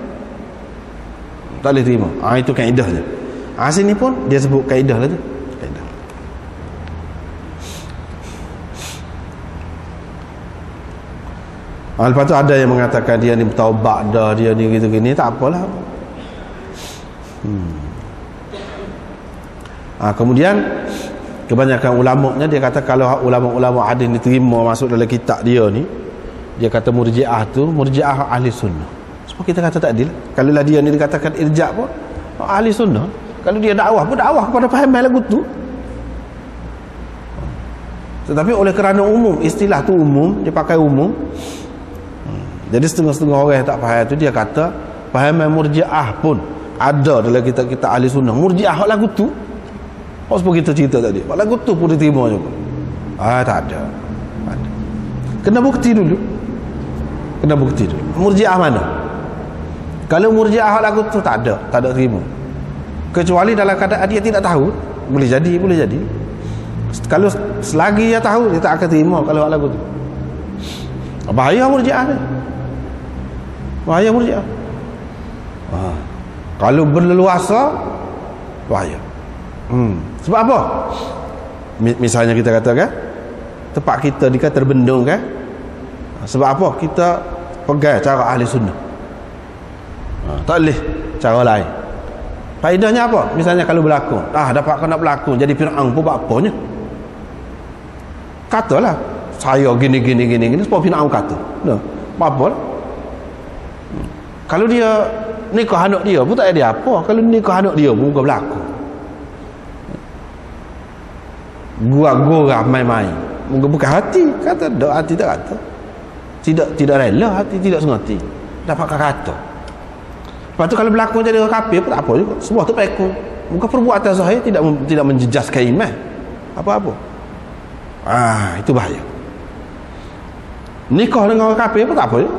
Tak boleh terima. Itu kaedah dia. Sini pun dia sebut kaedah lah tu. Kaedah. Lepas tu ada yang mengatakan dia ni bertaubat dah, dia ni gitu-gini, tak apalah. Kemudian kebanyakan ulamanya dia kata kalau ulama-ulama hadis ni terima masuk dalam kitab dia ni, dia kata Murji'ah tu Murji'ah ahli sunnah. Sebab kita kata tak adil. Kalau lah dia ni dikatakan irja' pun ahli sunnah. Kalau dia dakwah pun dakwah kepada fahaman lagu tu. Tetapi oleh kerana umum, istilah tu umum, dia pakai umum. Jadi setengah-setengah orang yang tak faham tu dia kata fahaman Murji'ah pun ada dalam kitab-kitab ahli sunnah. Murji'ah lagu tu. Seperti kita cerita tadi, lagu tu pun diterima juga. Tak ada. Kena bukti dulu. Murji'ah mana? Kalau Murji'ah lagu tu tak ada terima. Kecuali dalam keadaan dia tidak tahu, boleh jadi. Kalau selagi dia tahu, dia tak akan terima kalau lagu tu. Bahaya Murji'ah ni. Kalau berleluasa, bahaya. Sebab apa? Misalnya kita katakan tempat kita ni kan terbendung kan. Sebab apa? Kita pegang cara ahli sunnah. Tak boleh cara lain. Faedahnya apa? Misalnya kalau berlakon, dapat kau nak berlakon jadi Fir'aun pun buat apanya? Katalah saya gini sebab Fir'aun kata. Apa lah? Kalau dia nikah anak dia pun tak ada apa. Kalau nikah anak dia pun bukan berlakon. Gua main-main. Bukan hati kata, hati tak kata. Tidak rela, hati tidak sengaja. Dapat kata. Lepas tu kalau berlakon jadi orang kafir pun tak apa juga. Semua tu pekong. Bukan perbuatan zahir tidak menjejaskan iman. Apa-apa. Itu bahaya. Nikah dengan orang kafir pun tak apa juga.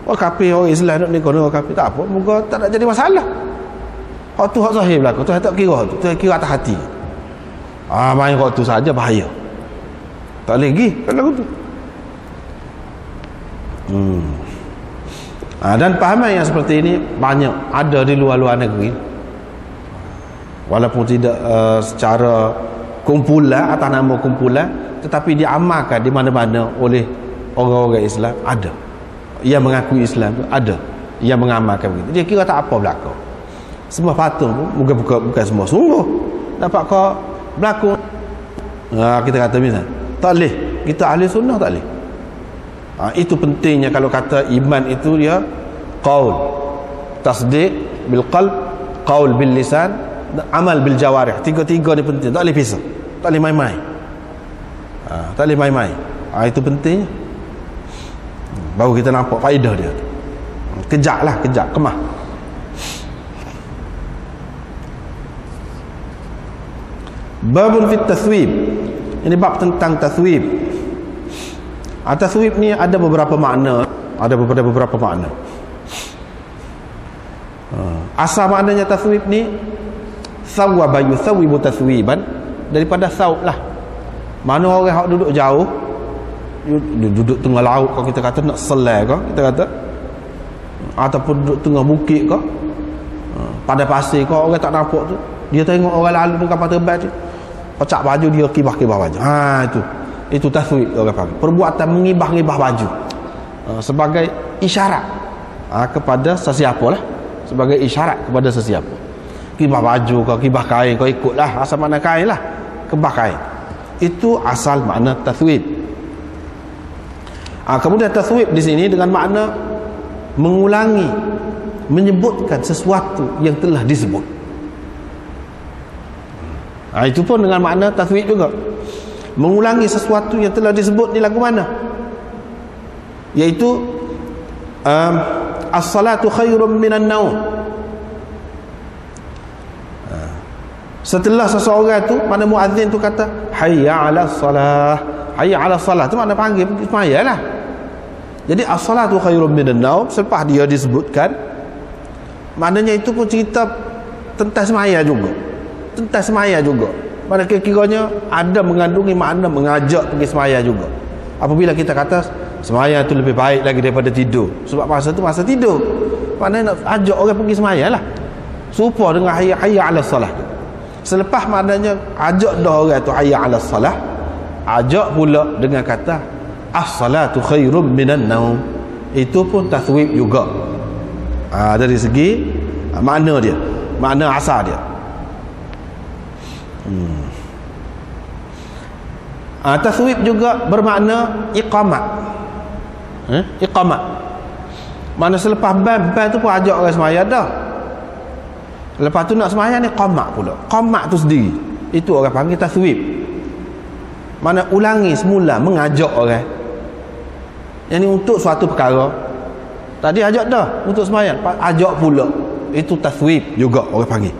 Orang kafir, orang Islam nak nikah dengan orang kafir tak apa. Moga tak nak jadi masalah. Hak tu hak zahir berlaku. Tu tak kira tu. Tu kira atas hati. Main waktu saja bahaya. Tak boleh pergi kan lagu tu. Dan pahaman yang seperti ini banyak ada di luar-luar negeri. Walaupun tidak secara kumpulan, atas nama kumpulan, tetapi diamalkan di mana-mana oleh orang-orang Islam. Ada yang mengakui Islam tu, ada yang mengamalkan begitu. Dia kira tak apa berlaku. Semua patung pun bukan semua sungguh dapat kau berlaku. Kita kata misal tak boleh, kita ahli sunnah tak boleh. Itu pentingnya kalau kata iman itu dia qaul, tasdiq bil qalb, qaul bil lisan, amal bil jawarih. Tiga-tiga ni penting, tak boleh pisah, tak boleh main-main. Tak boleh main-main. Itu pentingnya. Baru kita nampak faedah dia. Kejap, kemah. Babun fit tathwib. Ini bab tentang tathwib. Tathwib ni ada beberapa makna, ada beberapa makna. Asal maknanya tathwib ni thawaba yuthawibu tathwiban, daripada thawb lah. Mana orang yang duduk jauh, duduk tengah laut, kalau kita kata nak selai ke, kita kata, ataupun duduk tengah bukit ke, pada pasir ke, orang tak nampak tu, dia tengok orang lalu dengan kapal terbang tu, pecak baju dia, kibah-kibah baju. Itu tathwib orang panggil. Perbuatan mengibah-ngibah baju sebagai isyarat kepada sesiapa lah, sebagai isyarat kepada sesiapa. Kibah baju kau, kibah kain kau, ikutlah asal makna kain lah, kibah kain. Itu asal makna tathwib. Kemudian tathwib di sini dengan makna mengulangi, menyebutkan sesuatu yang telah disebut. Itu pun dengan makna tathwib juga, mengulangi sesuatu yang telah disebut di lagu mana, iaitu as-salatu khairum minan naum. Setelah seseorang tu, mana muazzin tu kata hayya 'alas salah, hayya 'alas salah, tu makna panggil pergi semayalah. Jadi as-salatu khairum minan naum, selepas dia disebutkan, maknanya itu pun cerita tentang semaya juga, tentang semaya juga. Mana kira-kiranya ada mengandungi makna mengajak pergi semaya juga. Apabila kita kata semaya itu lebih baik lagi daripada tidur, sebab masa tu masa tidur, maknanya nak ajak orang pergi semaya lah, serupa dengan hayya 'alas salah. Selepas maknanya ajak dah orang tu hayya 'alas salah, ajak pula dengan kata as-salatu khairum minan naum. Itu pun tathwib juga. Dari segi makna dia, makna asal dia. Tathwib juga bermakna iqamat. Iqamat, mana selepas ban tu pun ajak orang semaya dah. Lepas tu nak semaya ni qamat pula. Qamat tu sendiri, itu orang panggil tathwib. Mana ulangi semula, mengajak orang. Yang ni untuk suatu perkara, tadi ajak dah untuk sembahyang, ajak pula, itu tathwib juga orang panggil.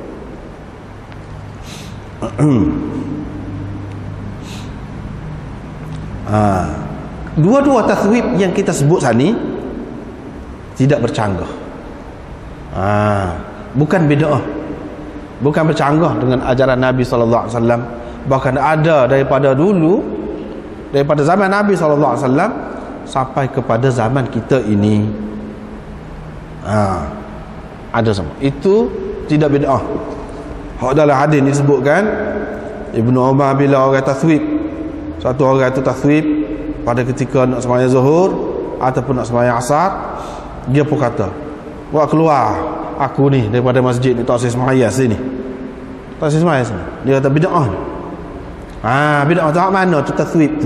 Dua-dua tathwib yang kita sebut sini tidak bercanggah. Bukan bid'ah, bukan bercanggah dengan ajaran Nabi sallallahu alaihi wasallam. Bahkan ada daripada dulu, daripada zaman Nabi sallallahu alaihi wasallam sampai kepada zaman kita ini. Ada semua. Itu tidak bid'ah. Hak dalam hadis disebutkan Ibnu Umar bila orang tathwib, satu orang itu tathwib pada ketika nak sembahyang zuhur ataupun nak sembahyang asar, dia pun kata, "Wah, keluar aku ni daripada masjid ni, tak saya sembahyang sini. Tak saya sembahyang sini." Dia kata bid'ah ni. Bid'ah tu hak mana tu tathwib tu?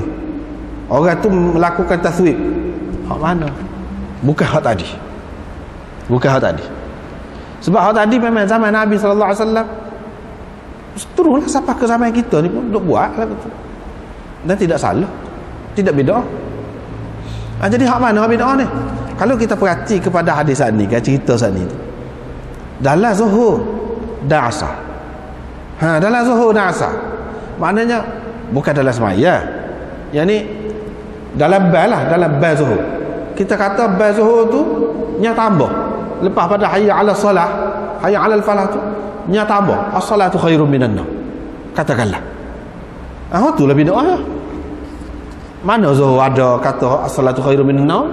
Orang tu melakukan tathwib hak mana? Bukan hak tadi. Bukan hak tadi. Sebab hak tadi memang zaman Nabi sallallahu alaihi wasallam, teruslah sampai ke zaman kita ni pun duk buat lah betul. Dan tidak salah, tidak bid'ah. Jadi hak mana hak bid'ah ni? Kalau kita perhati kepada hadis ni, kan, cerita ni tu, dalam zuhur dan asar. Dalam zuhur dan asar, maknanya bukan dalam semaya. Yang ni dalam bal lah, dalam bal zuhur. Kita kata bal zuhur tu nya tambah. Lepas pada hayya 'ala salah, hayya 'ala falah tu nya tambah as-salatu khairum minan naum. Katakanlah. Tu lah bid'ah. Mana zuhur ada kata as-salatu khairum minan naum?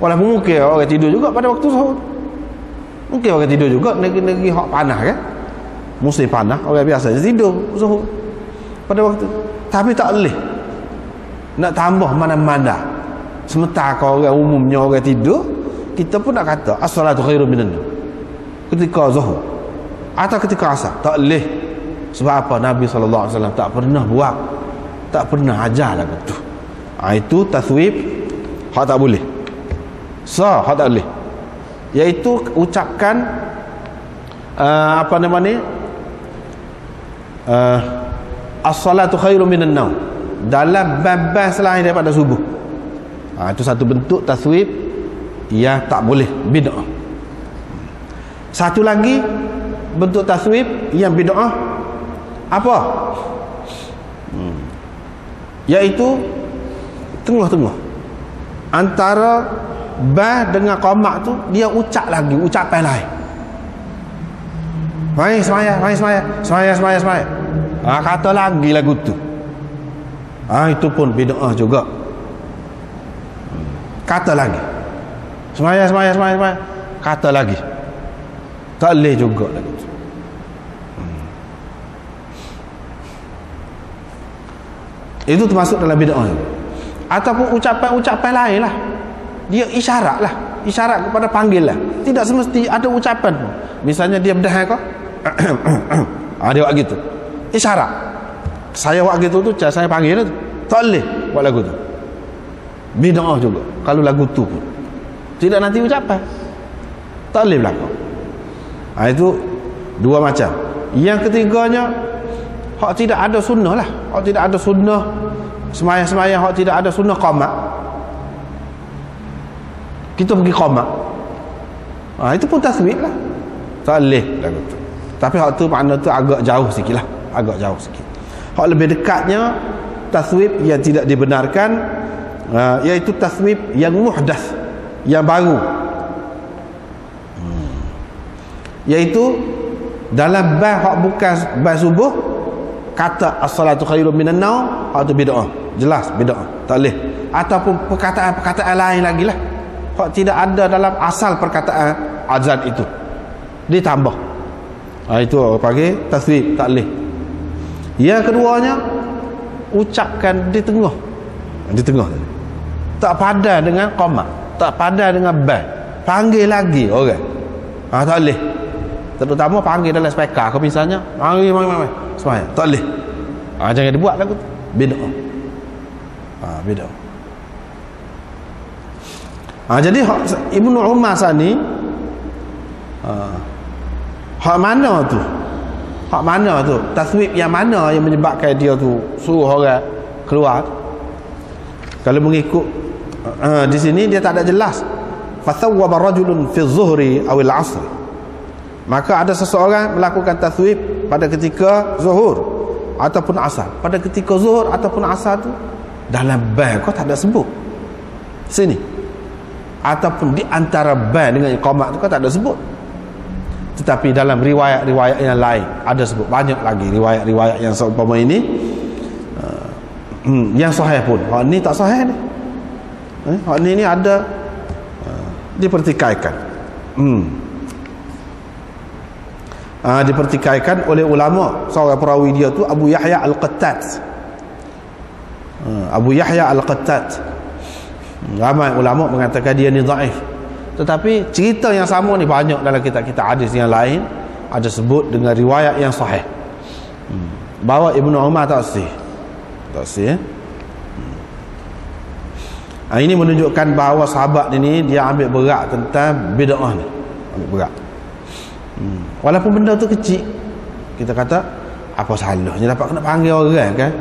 Walaupun mungkin orang tidur juga pada waktu zuhur. Mungkin orang tidur juga negeri hak panas kan. Musim panas, orang biasa tidur zuhur pada waktu. Tapi tak boleh nak tambah mana-mana. Sementara kalau orang umumnya orang tidur, kita pun nak kata as-salatu khairum minan naum ketika zuhur atau ketika asar. Tak boleh. Sebab apa? Nabi sallallahu alaihi wasallam tak pernah buat, tak pernah ajar lagu tu. Itu tathwib hak tak boleh. Hak tak boleh. Iaitu ucapkan apa nama ni? As-salatu khairum minan naum dalam bab selain daripada subuh. Itu satu bentuk tathwib yang tak boleh, bid'ah. Satu lagi bentuk tathwib yang bid'ah, Apa? Iaitu tengah-tengah antara ba dengan qamak tu, dia ucap lagi ucapan lain. Mai semaya. Kata lagi lagu tu. Itu pun bid'ah juga. Kata lagi. Semaya. Kata lagi. Tak boleh juga lagu tu. Itu termasuk dalam bid'ah. Ataupun ucapan-ucapan lain lah. Dia isyarat lah. Isyarat kepada panggil lah. Tidak semesti ada ucapan pun. Misalnya dia berdah kau. Dia buat gitu. Isyarat. Saya buat gitu tu, saya panggil tu. Tak boleh buat lagu tu. Bid'ah juga. Kalau lagu tu pun. Tidak nanti ucapan. Tak boleh berlaku. Itu dua macam. Yang ketiganya, hak tidak ada sunnah lah. Hak tidak ada sunnah semaya-semaya, hak tidak ada sunnah qamak. Kita pergi qamak. Itu pun taswib lah. Tak boleh lagu tu. Tapi hak tu makna tu agak jauh sikit lah. Agak jauh sikit. Hak lebih dekatnya taswib yang tidak dibenarkan, iaitu taswib yang muhdath, yang baru. Iaitu dalam bab hak bukan bab subuh, kata as-salatu khairun minan naum, hak tu bid'ah. Jelas bid'ah. Tak boleh. Ataupun perkataan lain lagi lah. Hak tidak ada dalam asal perkataan azan itu. Ditambah. Itu panggil taswib, tak boleh. Yang keduanya, ucapkan di tengah. Di tengah. Tak padan dengan qamak, tak padan dengan ba. Panggil lagi orang. Tak boleh. Terutama panggil dalam speaker kau misalnya. Mari. Semaya. Tak boleh. Jangan dibuat lagu tu. Bid'ah. Bid'ah. Jadi Ibnu Umar sani, hak mana tu? Hak mana tu? Taswib yang mana yang menyebabkan dia tu suruh orang keluar? Kalau mengikut di sini dia tak ada jelas. Fathawwaba rajulun fi zuhri aw al-'asr. Maka ada seseorang melakukan taswib pada ketika zuhur ataupun asar. Pada ketika zuhur ataupun asar tu dalam ban kau tak ada sebut. Sini. Ataupun di antara ban dengan iqamah tu kau tak ada sebut. Tetapi dalam riwayat-riwayat yang lain ada sebut. Banyak lagi riwayat-riwayat yang seumpama ini, yang sahih pun. Hak ni tak sahih ni. Hak ni ada dipertikaikan. Dipertikaikan oleh ulama. Seorang perawi dia tu Abu Yahya Al-Qattat. Abu Yahya Al-Qattat. Ramai ulama mengatakan dia ni dhaif. Tetapi cerita yang sama ni banyak dalam kitab-kitab hadis yang lain, ada sebut dengan riwayat yang sahih. Bahawa Ibnu Umar tak sahih. Ini menunjukkan bahawa sahabat ini dia ambil berat tentang bid'ah ni. Ambil berat. Walaupun benda tu kecil, kita kata apa salahnya dapat kena panggil orang kan?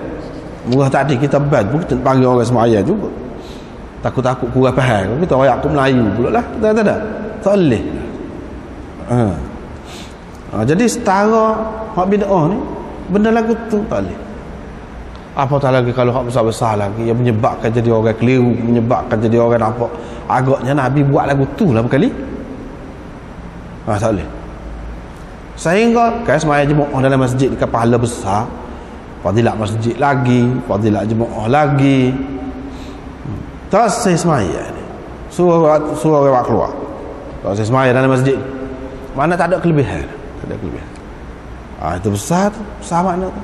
Murah tadi kita bad pun kita panggil orang semaya juga. Takut-takut kurang faham. Kita royak aku Melayu pula lah. Tak ada. Tak boleh. Jadi setara hak bid'ah ni, benda lagu tu tak boleh. Apatah lagi kalau hak besar-besar lagi yang menyebabkan jadi orang keliru, menyebabkan jadi orang nampak. Agaknya Nabi buat lagu tu lah berkali. Tak boleh. Sehingga kan semaya jemaah dalam masjid dekat pahala besar, fadilat masjid lagi, fadilat jemaah lagi. Tak saya semaya ni. Suruh orang keluar. Tak saya semaya dalam masjid. Mana tak ada kelebihan. Tak ada kelebihan. Itu besar tu. Besar makna tu.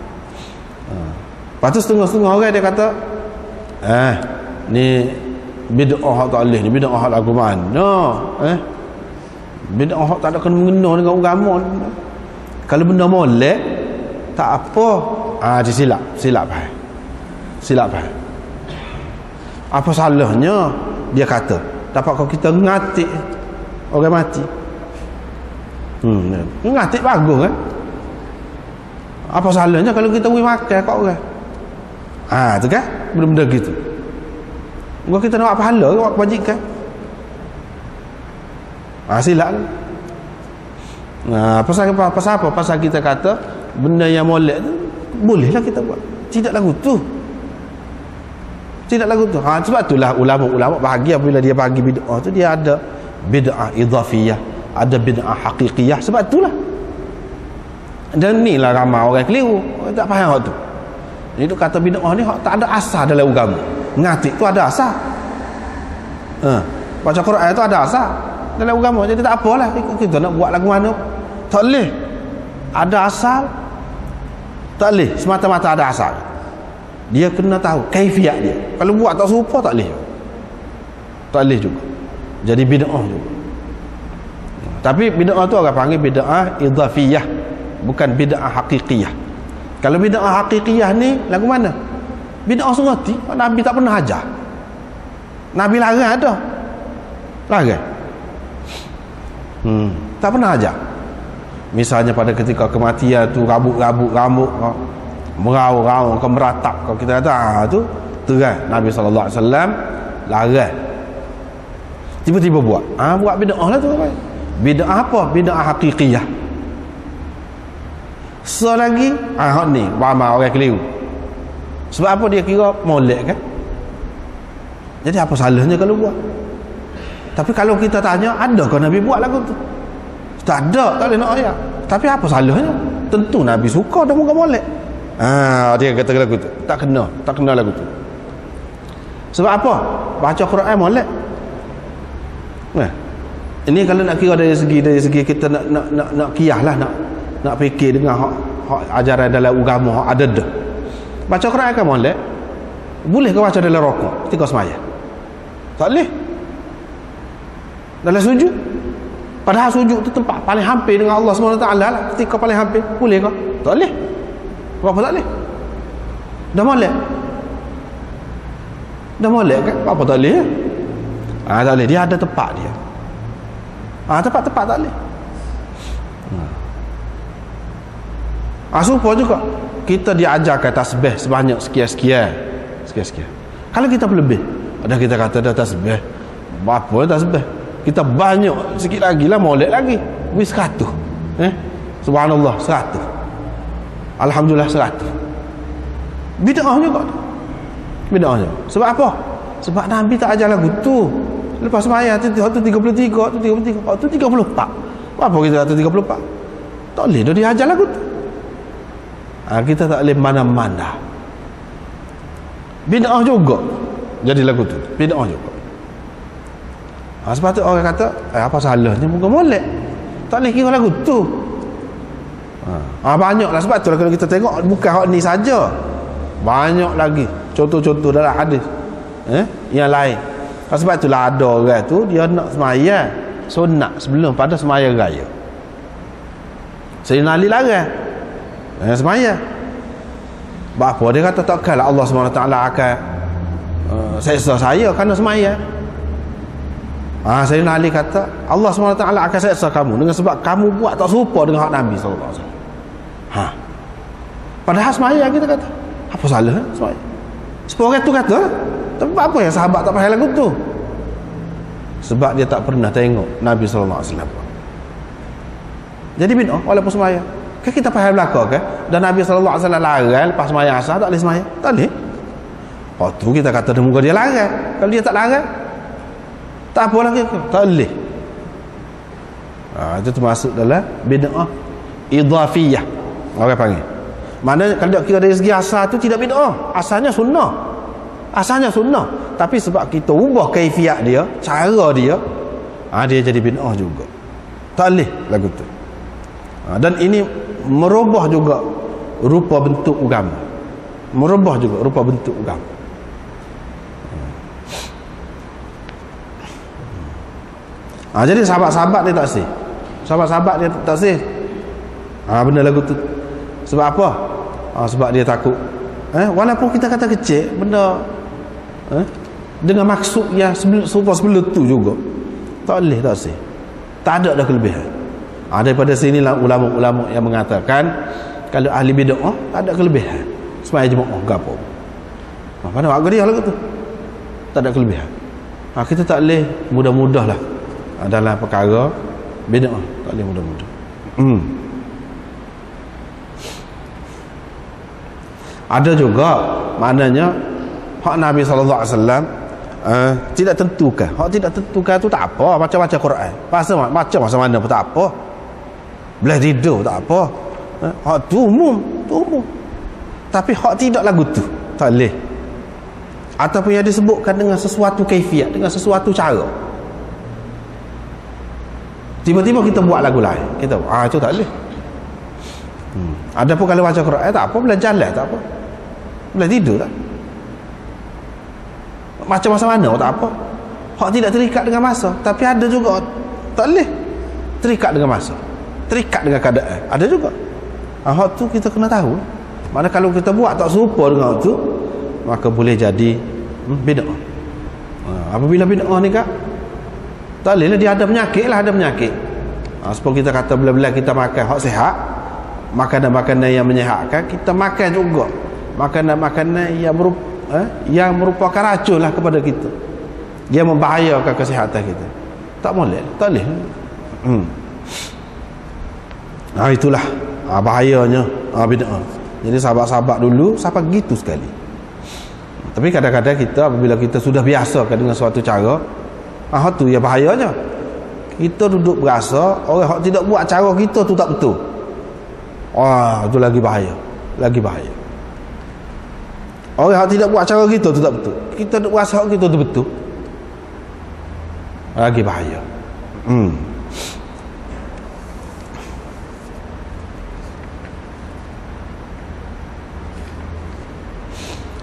Lepas tu setengah-setengah orang dia kata, ni bid'ah tak boleh ni. Bid'ah lagu mana? Bid'ah tak ada kena-mengena dengan agama. Kalau benda molek, tak apa. Silap faham. Apa salahnya dia kata dapat kau kita ngatik orang mati. Ngatik bagus kan? Apa salahnya kalau kita pergi makan kat orang? Tu kan? Benda-benda gitu. Gua kita nak buat pahala ke buat kebajikan? Silap kan? Pasal apa? Pasal kita kata benda yang molek tu bolehlah kita buat. Tidak lagu tu. Tidak lagu tu. Sebab itulah ulama-ulama bahagia apabila dia bagi bid'ah tu, dia ada bid'ah idhafiyah, ada bid'ah haqiqiyah. Sebab itulah. Dan inilah ramai orang keliru. Orang tak faham hak tu. Jadi tu kata bid'ah ni hak tak ada asal dalam agama. Ngatik tu ada asal. Baca Quran tu ada asal dalam agama. Jadi tak apalah kita nak buat lagu mana. Tak boleh. Ada asal. Tak boleh semata-mata ada asal. Dia kena tahu kaifiat dia. Kalau buat tak serupa tak boleh. Tak boleh juga. Jadi bid'ah juga. Tapi bid'ah tu orang panggil bid'ah idhafiyah, bukan bid'ah haqiqiyah. Kalau bid'ah haqiqiyah ni lagu mana? Bid'ah surati. Nabi tak pernah ajar. Nabi larang ada. Larang. Tak pernah ajar. Misalnya pada ketika kematian tu rambut merau-rau ke meratap, kalau kita kata tu terang Nabi sallallahu alaihi wasallam larang. Tiba-tiba buat. Buat bid'ah lah tu. Bid'ah apa? Bid'ah haqiqiyah. Selagi hak ni ramai orang keliru. Sebab apa dia kira molek kan? Jadi apa salahnya kalau buat? Tapi kalau kita tanya, adakah Nabi buat lagu tu? Tak ada, tak boleh nak ayat. Tapi apa salahnya? Tentu Nabi suka dan muka molek. Dia kata lagu tu tak kena lagu tu. Sebab apa? Baca Quran molek. Ini kalau nak kira dari segi kita nak kiyahlah, nak fikir dengan hak ajaran dalam agama hak ada dah. Baca Quran kan molek. Boleh ke baca dalam rukuk ketika sembahyang? Tak boleh. Dalam sujud, padahal sujud tu tempat paling hampir dengan Allah SWT lah, ketika paling hampir, boleh ke? Tak boleh. Kenapa tak boleh? Dah molek kan? Apa tak boleh? Tak boleh. Dia ada tempat dia. Tempat-tempat tak boleh. Supaya juga kita diajarkan tasbih sebanyak sekian-sekian. Kalau kita berlebih, ada kita kata dah tasbih berapa tasbih, kita banyak sikit lagi lah, molek lagi wis 100. Subhanallah 100, alhamdulillah 100. Bid'ah juga. Sebab apa? Sebab Nabi tak ajar lagu tu. Lepas sembahyang tu 33, tu 34. Apa kita kata 34? Tak boleh dah dia ajar lagu tu. Kita tak boleh mana-mana. Bid'ah juga jadi lagu tu. Bid'ah juga. Sebab tu orang kata apa salahnya muka molek, tak boleh kira lagu tu. Banyaklah. Sebab tu lah kalau kita tengok bukan hak ni saja, banyak lagi contoh-contoh dalam hadis yang lain. Sebab itulah ada orang tu dia nak sembahyang sunat sebelum pada sembahyang raya. Sayyidina Ali larang sembahyang. Apa dia kata takkanlah Allah SWT akan seksa saya kerana sembahyang. Sayyidina Ali kata Allah SWT akan seksa kamu dengan sebab kamu buat tak serupa dengan hak Nabi SAW. Padahal sembahyang kita kata apa salah sembahyang. Sebab orang tu kata, tapi apa yang sahabat tak faham lagu tu? Sebab dia tak pernah tengok Nabi SAW. Jadi bid'ah walaupun sembahyang. Kan kita faham belakang kan? Dan Nabi SAW larang lepas sembahyang asar tak boleh sembahyang. Tak boleh. Tu kita kata dia muka dia larang. Kalau dia tak larang, tak apa lagi. Tak boleh. Itu termasuk dalam bid'ah idhafiyah. Orang panggil. Mana kalau dia kira dari segi asal tu tidak bid'ah. Asalnya sunnah. Tapi sebab kita ubah kaifiat dia, cara dia, dia jadi bid'ah juga. Tak boleh lagu tu. Dan ini merubah juga rupa bentuk agama. Jadi sahabat-sahabat dia tak sih. Benda lagu tu. Sebab apa? Sebab dia takut. Walaupun kita kata kecil, benda dengan maksud yang sebelum tu juga. Tak boleh tak sih. Tak ada dah kelebihan. Daripada sinilah ulama-ulama yang mengatakan kalau ahli bid'ah tak ada kelebihan. Sembahyang jemaah ke apa. Mana agak dia lagu tu. Tak ada kelebihan. Kita tak boleh mudah-mudah lah dalam perkara bid'ah. Tak boleh mudah-mudah. Ada juga maknanya hak Nabi SAW tidak tentukan. Hak tidak tentukan tu tak apa, baca-baca Quran. Baca masa mana pun tak apa. Boleh tidur tak apa. Hak tu umum, Tapi hak tidak lagu tu tak boleh. Ataupun yang disebutkan dengan sesuatu kaifiat, dengan sesuatu cara. Tiba-tiba kita buat lagu lain, kita itu tak boleh. Adapun kalau baca Quran tak apa, boleh jalan tak apa. Boleh tidur tak? Macam masa mana tak apa. Hak tidak terikat dengan masa. Tapi ada juga tak boleh terikat dengan masa, terikat dengan keadaan. Ada juga. Hak tu kita kena tahu. Mana kalau kita buat tak serupa dengan hak tu, maka boleh jadi bid'ah. Apabila bid'ah ni kak, tak boleh lah, dia ada penyakit lah, ada penyakit. Sebab kita kata bila-bila kita makan hak sihat, makanan-makanan yang menyihatkan, kita makan juga makanan-makanan yang merupakan racun lah kepada kita, yang membahayakan kesihatan kita. Tak boleh, tak boleh. Itulah bahayanya bid'ah. Jadi sahabat-sahabat dulu sampai gitu sekali. Tapi kadang-kadang kita apabila kita sudah biasakan dengan suatu cara, tu yang bahayanya. Kita duduk berasa orang yang tidak buat cara kita tu tak betul. Itu lagi bahaya. Lagi bahaya. Orang yang tidak buat cara kita tu tak betul. Kita duduk berasa kita tu betul. Lagi bahaya.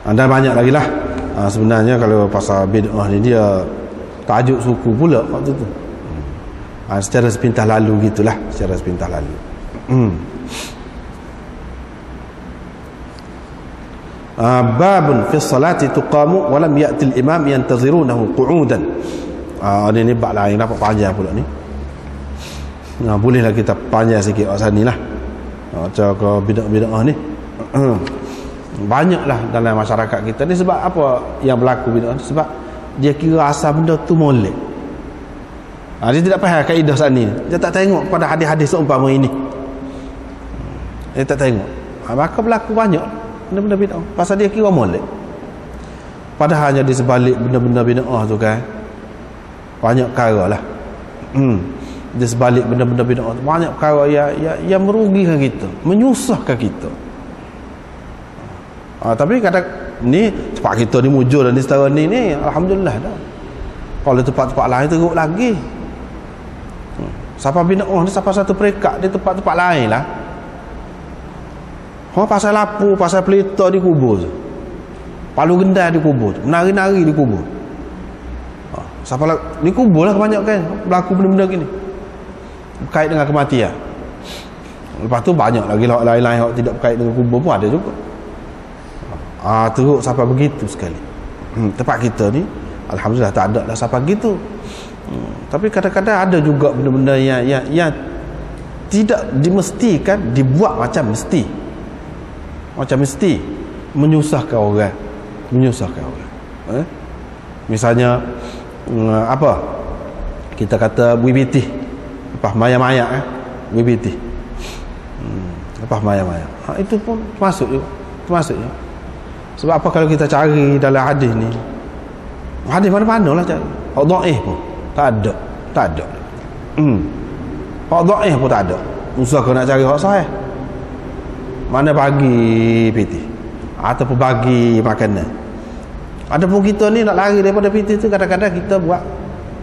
Anda banyak lagi lah. Sebenarnya kalau pasal bid'ah ni dia tajuk suku pula waktu tu. Secara sepintas lalu gitulah, secara sepintas lalu. Babun fi salati tuqamu wa lam ya'ti al-imam yantazirunahu qu'udan. Ini bab lain, dapat panjang pula ni. Bolehlah kita panjang sikit kat sini lah. Macam ke bid'ah ni. Banyaklah dalam masyarakat kita ni. Sebab apa yang berlaku bid'ah? Sebab dia kira asal benda tu molek. Dia tidak faham kaedah saat ni. Dia tak tengok pada hadis-hadis seumpama ini. Dia tak tengok. Maka berlaku banyak benda-benda bid'ah pasal dia kira molek. Padahal hanya di sebalik benda-benda bid'ah tu kan, banyak perkara lah. Di sebalik benda-benda bid'ah tu banyak perkara yang merugikan kita, menyusahkan kita. Tapi kadang ni tempat kita ni mujur dan di setara ni alhamdulillah dah. Kalau tempat-tempat lain teruk lagi. Siapa bid'ah ni siapa satu perekat di tempat-tempat lain lah. Pasal lapu, pasal pelita dikubur, palu gendai dikubur, menari-nari dikubur. Siapa dikubur lah kebanyakan berlaku benda-benda gini berkait dengan kematian. Lepas tu banyak lagi lain-lain yang tidak berkait dengan kubur pun ada juga. Teruk sampai begitu sekali. Tempat kita ni alhamdulillah tak ada lah sampai gitu. Tapi kadang-kadang ada juga benda-benda yang tidak dimestikan dibuat macam mesti. Macam mesti menyusahkan orang. Misalnya apa? Kita kata BBT, lepas maya-maya BBT. Lepas maya-maya. Itu pun termasuk ya. Sebab apa kalau kita cari dalam hadis ni? Hadis mana-mana lah cari. Hak dhaif pun tak ada. Hak dhaif pun tak ada. Usah kau nak cari hak sahih. Mana bagi PT ataupun bagi makanan. Adapun kita ni nak lari daripada PT tu, kadang-kadang kita buat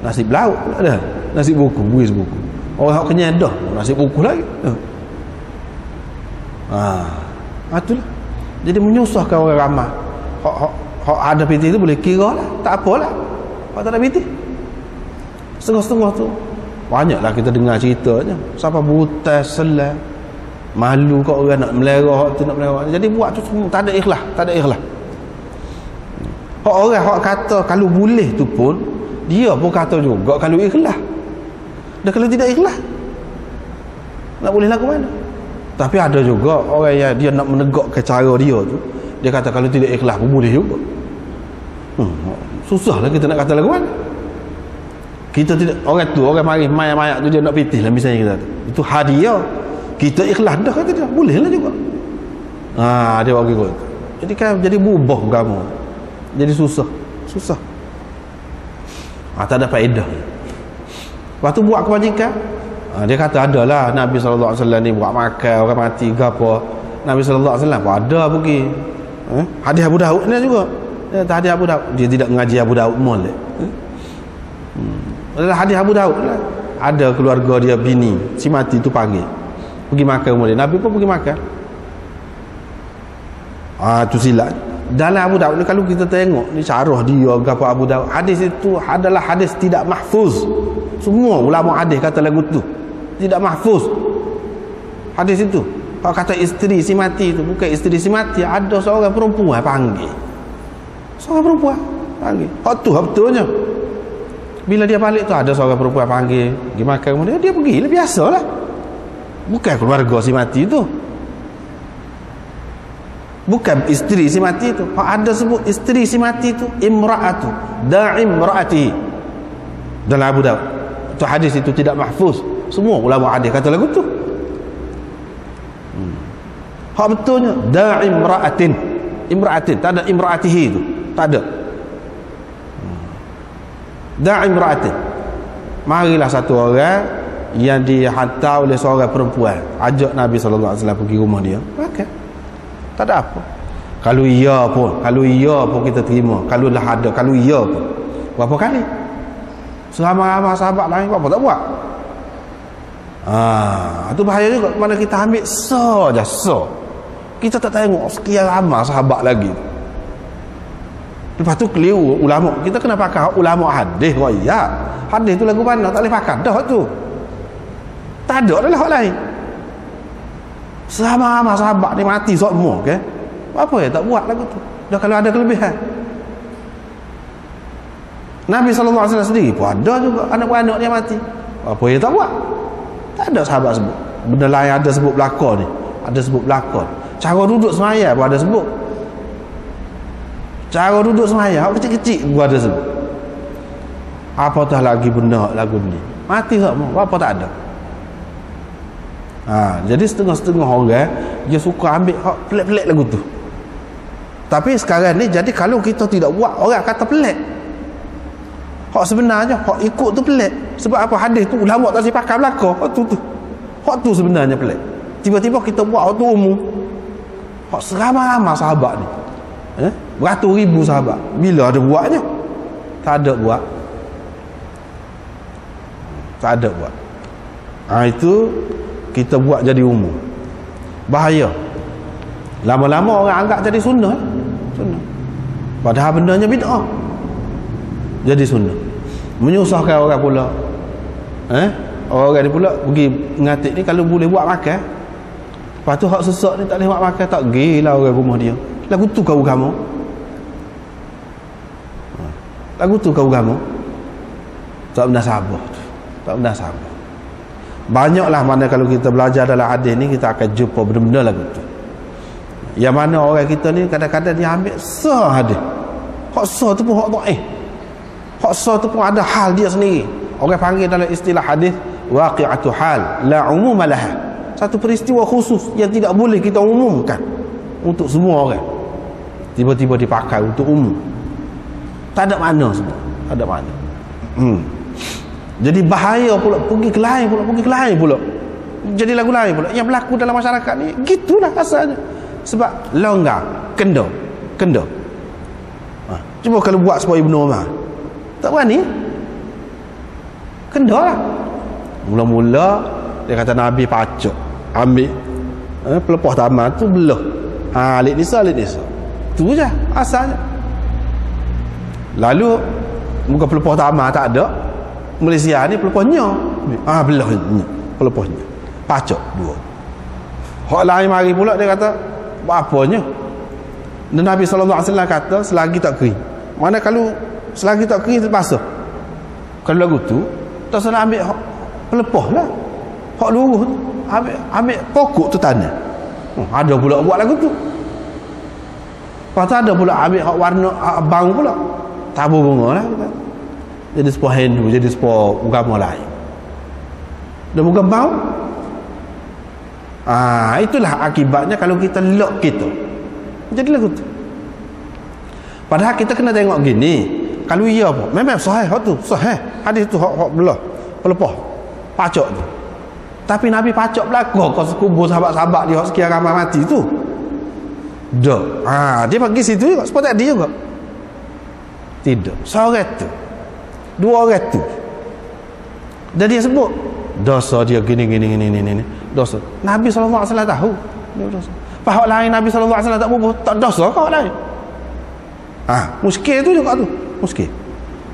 nasi lauk ada, nasi buku, buis buku. Orang hak kenyang dah, nasi buku lagi. Itulah. Jadi menyusahkan orang ramai. Hak ada PT tu boleh kira lah, tak apalah. Hak tak ada PT, setengah-setengah tu. Banyaklah kita dengar ceritanya. Siapa buta selah, malu kau orang nak melerah tu, nak melerah. Jadi buat tu semua tak ada ikhlas. Orang hak kata kalau boleh tu pun dia pun kata juga kalau ikhlas. Dan kalau tidak ikhlas nak boleh laku mana? Tapi ada juga orang yang dia nak menegakkan cara dia tu, dia kata kalau tidak ikhlas pun boleh juga. Susahlah kita nak kata lagu mana. Kita tidak, orang tu orang mari mayak-mayak tu dia nak pitih lah misalnya kita tu. Itu hadiah. Kita ikhlas dah kata dia, boleh lah juga. Dia bagi kot. Jadi kan jadi bubuh agama. Jadi susah. Tak ada faedah. Waktu buat kebajikan, dia kata adalah Nabi SAW ni buat makan orang mati ke apa. Nabi SAW pun ada pergi. Hadis Abu Daud ni juga. Hadis Abu Daud. Dia tidak mengaji Abu Daud molek. Adalah hadis Abu Daud lah. Ada keluarga dia bini si mati tu panggil pergi makan rumah dia. Nabi pun pergi makan. Tu silap. Dalam Abu Daud ni kalau kita tengok ni syarah dia apa Abu Daud, hadis itu adalah hadis tidak mahfuz. Semua ulama hadis kata lagu tu tidak mahfuz. Hadis itu kalau kata isteri si mati tu bukan isteri si mati, ada seorang perempuan panggil. Seorang perempuan panggil. Hak tu betulnya. Bila dia balik tu ada seorang perempuan panggil pergi makan rumah dia pergi lah, biasalah. Bukan keluarga si mati tu, bukan isteri si mati tu. Ada sebut isteri si mati tu imra'atu da'im imra'atihi dalam Abu Daud. Tu hadis itu tidak mahfuz. Semua ulama hadis kata lagu tu. Hak betulnya da'im imra'atin, tak ada imra'atihi tu, tak ada. Da'im imra'atin. Marilah satu orang yang dihantar oleh seorang perempuan ajak Nabi SAW pergi rumah dia makan. Tak ada apa. Kalau iya pun kita terima. Kalau lah ada, kalau iya pun berapa kali selama sahabat lain apa tak buat. Itu bahaya juga. Mana kita ambil saja kita tak tengok sekian ramai sahabat lagi. Lepas tu keliru ulama. Kita kena pakai ulama hadis. Ya, hadis tu lagu mana tak boleh pakai dah tu. Tak ada adalah hak lain. Sama sahabat ni mati semua ke? Apa ya tak buat lagu tu? Dah kalau ada kelebihan. Nabi SAW sendiri pun ada juga anak-anak dia mati. Apa ya tak buat? Tak ada sahabat sebut. Benda lain ada sebut belakon ni. Ada sebut belakon. Cara duduk semaya pun ada sebut. Cara duduk semaya kecil-kecil pun ada sebut. Apatah lagi benda lagu ni. Mati semua. Apa tak ada? Jadi setengah-setengah orang dia suka ambil hak pelik-pelik lagu tu. Tapi sekarang ni jadi kalau kita tidak buat orang kata pelik. Hak sebenarnya hak ikut tu pelik. Sebab apa hadis tu ulama tak sepakat belaka. Hak tu sebenarnya pelik. Tiba-tiba kita buat hak tu umum. Hak seramai-ramai sahabat ni. Beratus ribu sahabat. Bila ada buatnya? Tak ada buat. Tak ada buat. Itu kita buat jadi umum. Bahaya. Lama-lama orang anggap jadi sunnah. Padahal bendanya bid'ah. Jadi sunnah. Menyusahkan orang pula. Orang ni pula pergi ngatik ni kalau boleh buat makan. Lepas tu hak sesak ni tak boleh buat makan, tak gila orang rumah dia. Lagu tu kau agama. Lagu tu kau agama. Tak benar sabar. Tak benar sabar. Banyaklah mana kalau kita belajar dalam hadis ni kita akan jumpa benda-benda lagu tu. Yang mana orang kita ni kadang-kadang dia ambil sah hadis. Hak sah tu pun hak dhaif. Hak sah tu pun ada hal dia sendiri. Orang panggil dalam istilah hadis waqi'atu hal la umuma laha. Satu peristiwa khusus yang tidak boleh kita umumkan untuk semua orang. Tiba-tiba dipakai untuk umum. Tak ada makna semua. Tak ada makna. Jadi bahaya pula pergi ke lain pula. Jadi lagu lain pula yang berlaku dalam masyarakat ni. Gitulah asalnya. Sebab longgar, kenda. Cuba kalau buat sebab Ibnu Umar. Tak berani. Kenda lah. Mula-mula dia kata Nabi pacuk. Ambil pelepah taman tu belah. Alik nisa. Tu je asalnya. Lalu muka pelepah taman tak ada. Malaysia ni pelepahnya. Belahnya. Pelepahnya. Pacuk dua. Hak lain mari pula dia kata apanya? Dan Nabi SAW kata selagi tak kering. Mana kalau selagi tak kering terpaksa. Kalau lagu tu tak salah ambil hak pelepah lah. Hak luruh tu ambil pokok tu tanah. Ada pula buat lagu tu. Lepas tu ada pula ambil hak warna abang pula. Tabur bunga lah kita. Jadi sebuah Hindu, jadi sebuah agama lain. Dan bukan bau. Itulah akibatnya kalau kita lock kita. Jadi lagu tu. Padahal kita kena tengok gini, kalau iya apa? Memang sahih hak tu, sahih. Hadis tu hak belah, pelepah. Pacak tu. Tapi Nabi pacak belaka kau sekubur sahabat-sahabat dia hak sekian ramai mati tu. Dah. Dia pergi situ juga, sebab tak dia juga. Tidak. Seorang tu. Dua orang tu. Dan dia sebut dosa dia gini. Dosa. Nabi SAW tahu. Dia dosa. Pahak lain Nabi SAW tak berubah, tak dosa kau lain. Muskil tu juga tu. Muskil.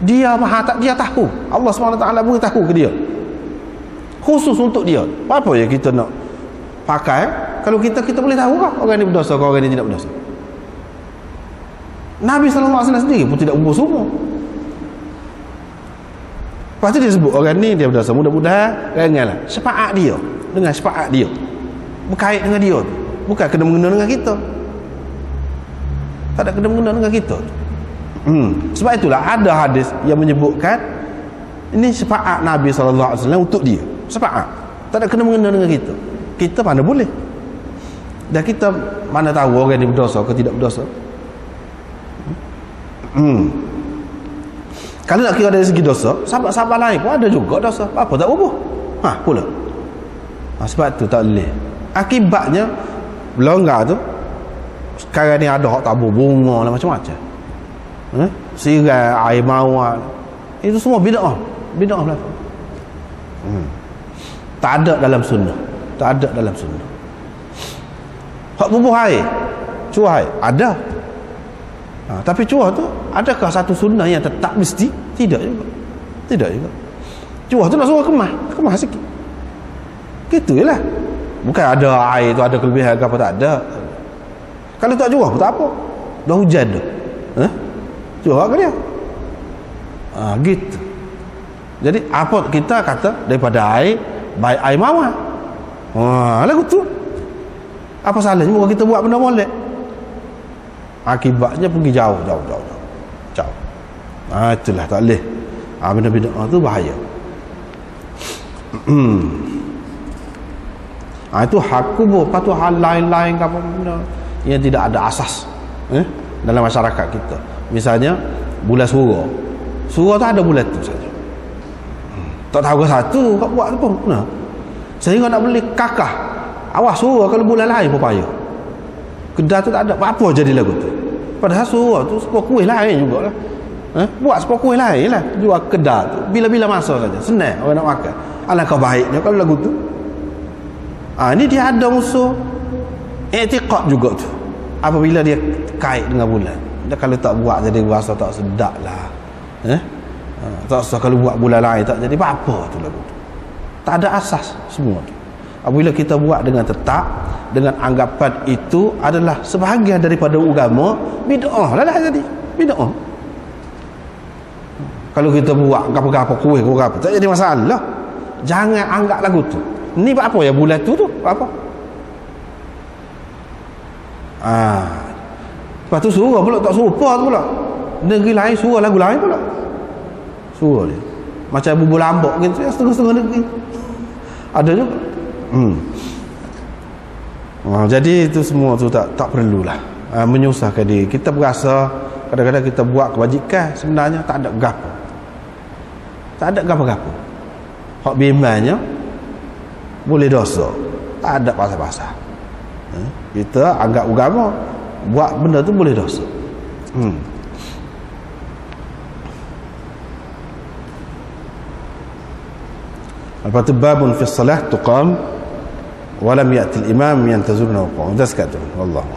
Dia maha tak, dia tahu. Allah SWT beritahu ke dia. Khusus untuk dia. Apa ya kita nak pakai? Kalau kita boleh tahu kah orang ni berdosa, orang ni tidak berdosa. Nabi SAW sendiri pun tidak berubah semua. Lepas tu dia sebut orang ni dia berdosa. Mudah-mudahan janganlah syafaat dia, dengan syafaat dia berkait dengan dia tu. Bukan kena mengena dengan kita. Tak ada kena mengena dengan kita. Sebab itulah ada hadis yang menyebutkan ini syafaat Nabi SAW untuk dia. Syafaat. Tak ada kena mengena dengan kita. Kita mana boleh. Dan kita mana tahu orang ni berdosa ke tidak berdosa. Kalau nak kira dari segi dosa, sahabat-sahabat lain pun ada juga dosa. Apa tak ubah? Pula. Sebab tu tak boleh. Akibatnya belanggar tu sekarang ni ada hak tabur bunga lah macam-macam. Sirai, air mawar. Itu semua bid'ah. Bid'ah belaka. Tak ada dalam sunnah. Tak ada dalam sunnah. Hak bubuh air, curah air, ada. Tapi curah tu adakah satu sunnah yang tetap mesti? Tidak juga. Tidak juga. Curah tu nak suruh kemas sikit. Gitu je lah. Bukan ada air tu ada kelebihan ke apa, tak ada. Kalau tak curah pun tak apa. Dah hujan dah. Curah ke dia? Gitu. Jadi apa kita kata daripada air, baik air mawar. Lagu tu. Apa salahnya kalau kita buat benda molek? Akibatnya pergi jauh. Itulah tak boleh. Benda-benda tu bahaya. Itu hak kubur. Lepas tu hal lain-lain ke apa benda yang tidak ada asas dalam masyarakat kita. Misalnya bulan Sura tu ada bulan tu saja. Tak tahu satu kau buat tu pun. Sehingga nak beli kakah. Awas Sura kalau bulan lain pun payah. Kedai tu tak ada apa-apa jadi lagu tu. Padahal Sura tu sebuah kuih lain jugalah. Buat sebuah kuih lain lah. Jual kedai tu bila-bila masa saja. Senang orang nak makan. Alangkah baiknya kalau lagu tu. Ini dia ada musuh i'tiqad juga tu. Apabila dia kait dengan bulan. Dia kalau tak buat jadi rasa tak sedap lah. Tak usah kalau buat bulan lain tak jadi apa-apa tu lagu tu. Tak ada asas semua tu. Apabila kita buat dengan tetap, dengan anggapan itu adalah sebahagian daripada agama, bid'ah lah jadi. Bid'ah. Kalau kita buat apa-apa kuih apa tak jadi masalah. Jangan anggap lagu tu. Ni apa ya bulan tu apa? Lepas tu surah pula tak serupa tu pula. Negeri lain surah lagu lain pula. Surah dia macam bubur lambak gitu, setengah-setengah negeri. Ada juga. Jadi itu semua tu tak perlulah menyusahkan diri. Kita berasa kadang-kadang kita buat kebajikan sebenarnya tak ada gapo. Tak ada gapo-gapo. Hak bimbangnya boleh dosa. Tak ada pasal-pasal. Kita anggap agama buat benda tu boleh dosa. Lepas tu babun fi salah tuqam wa lam ya'ti al-imam yantazuruna wuqu'. Dah sekat tu. Wallahu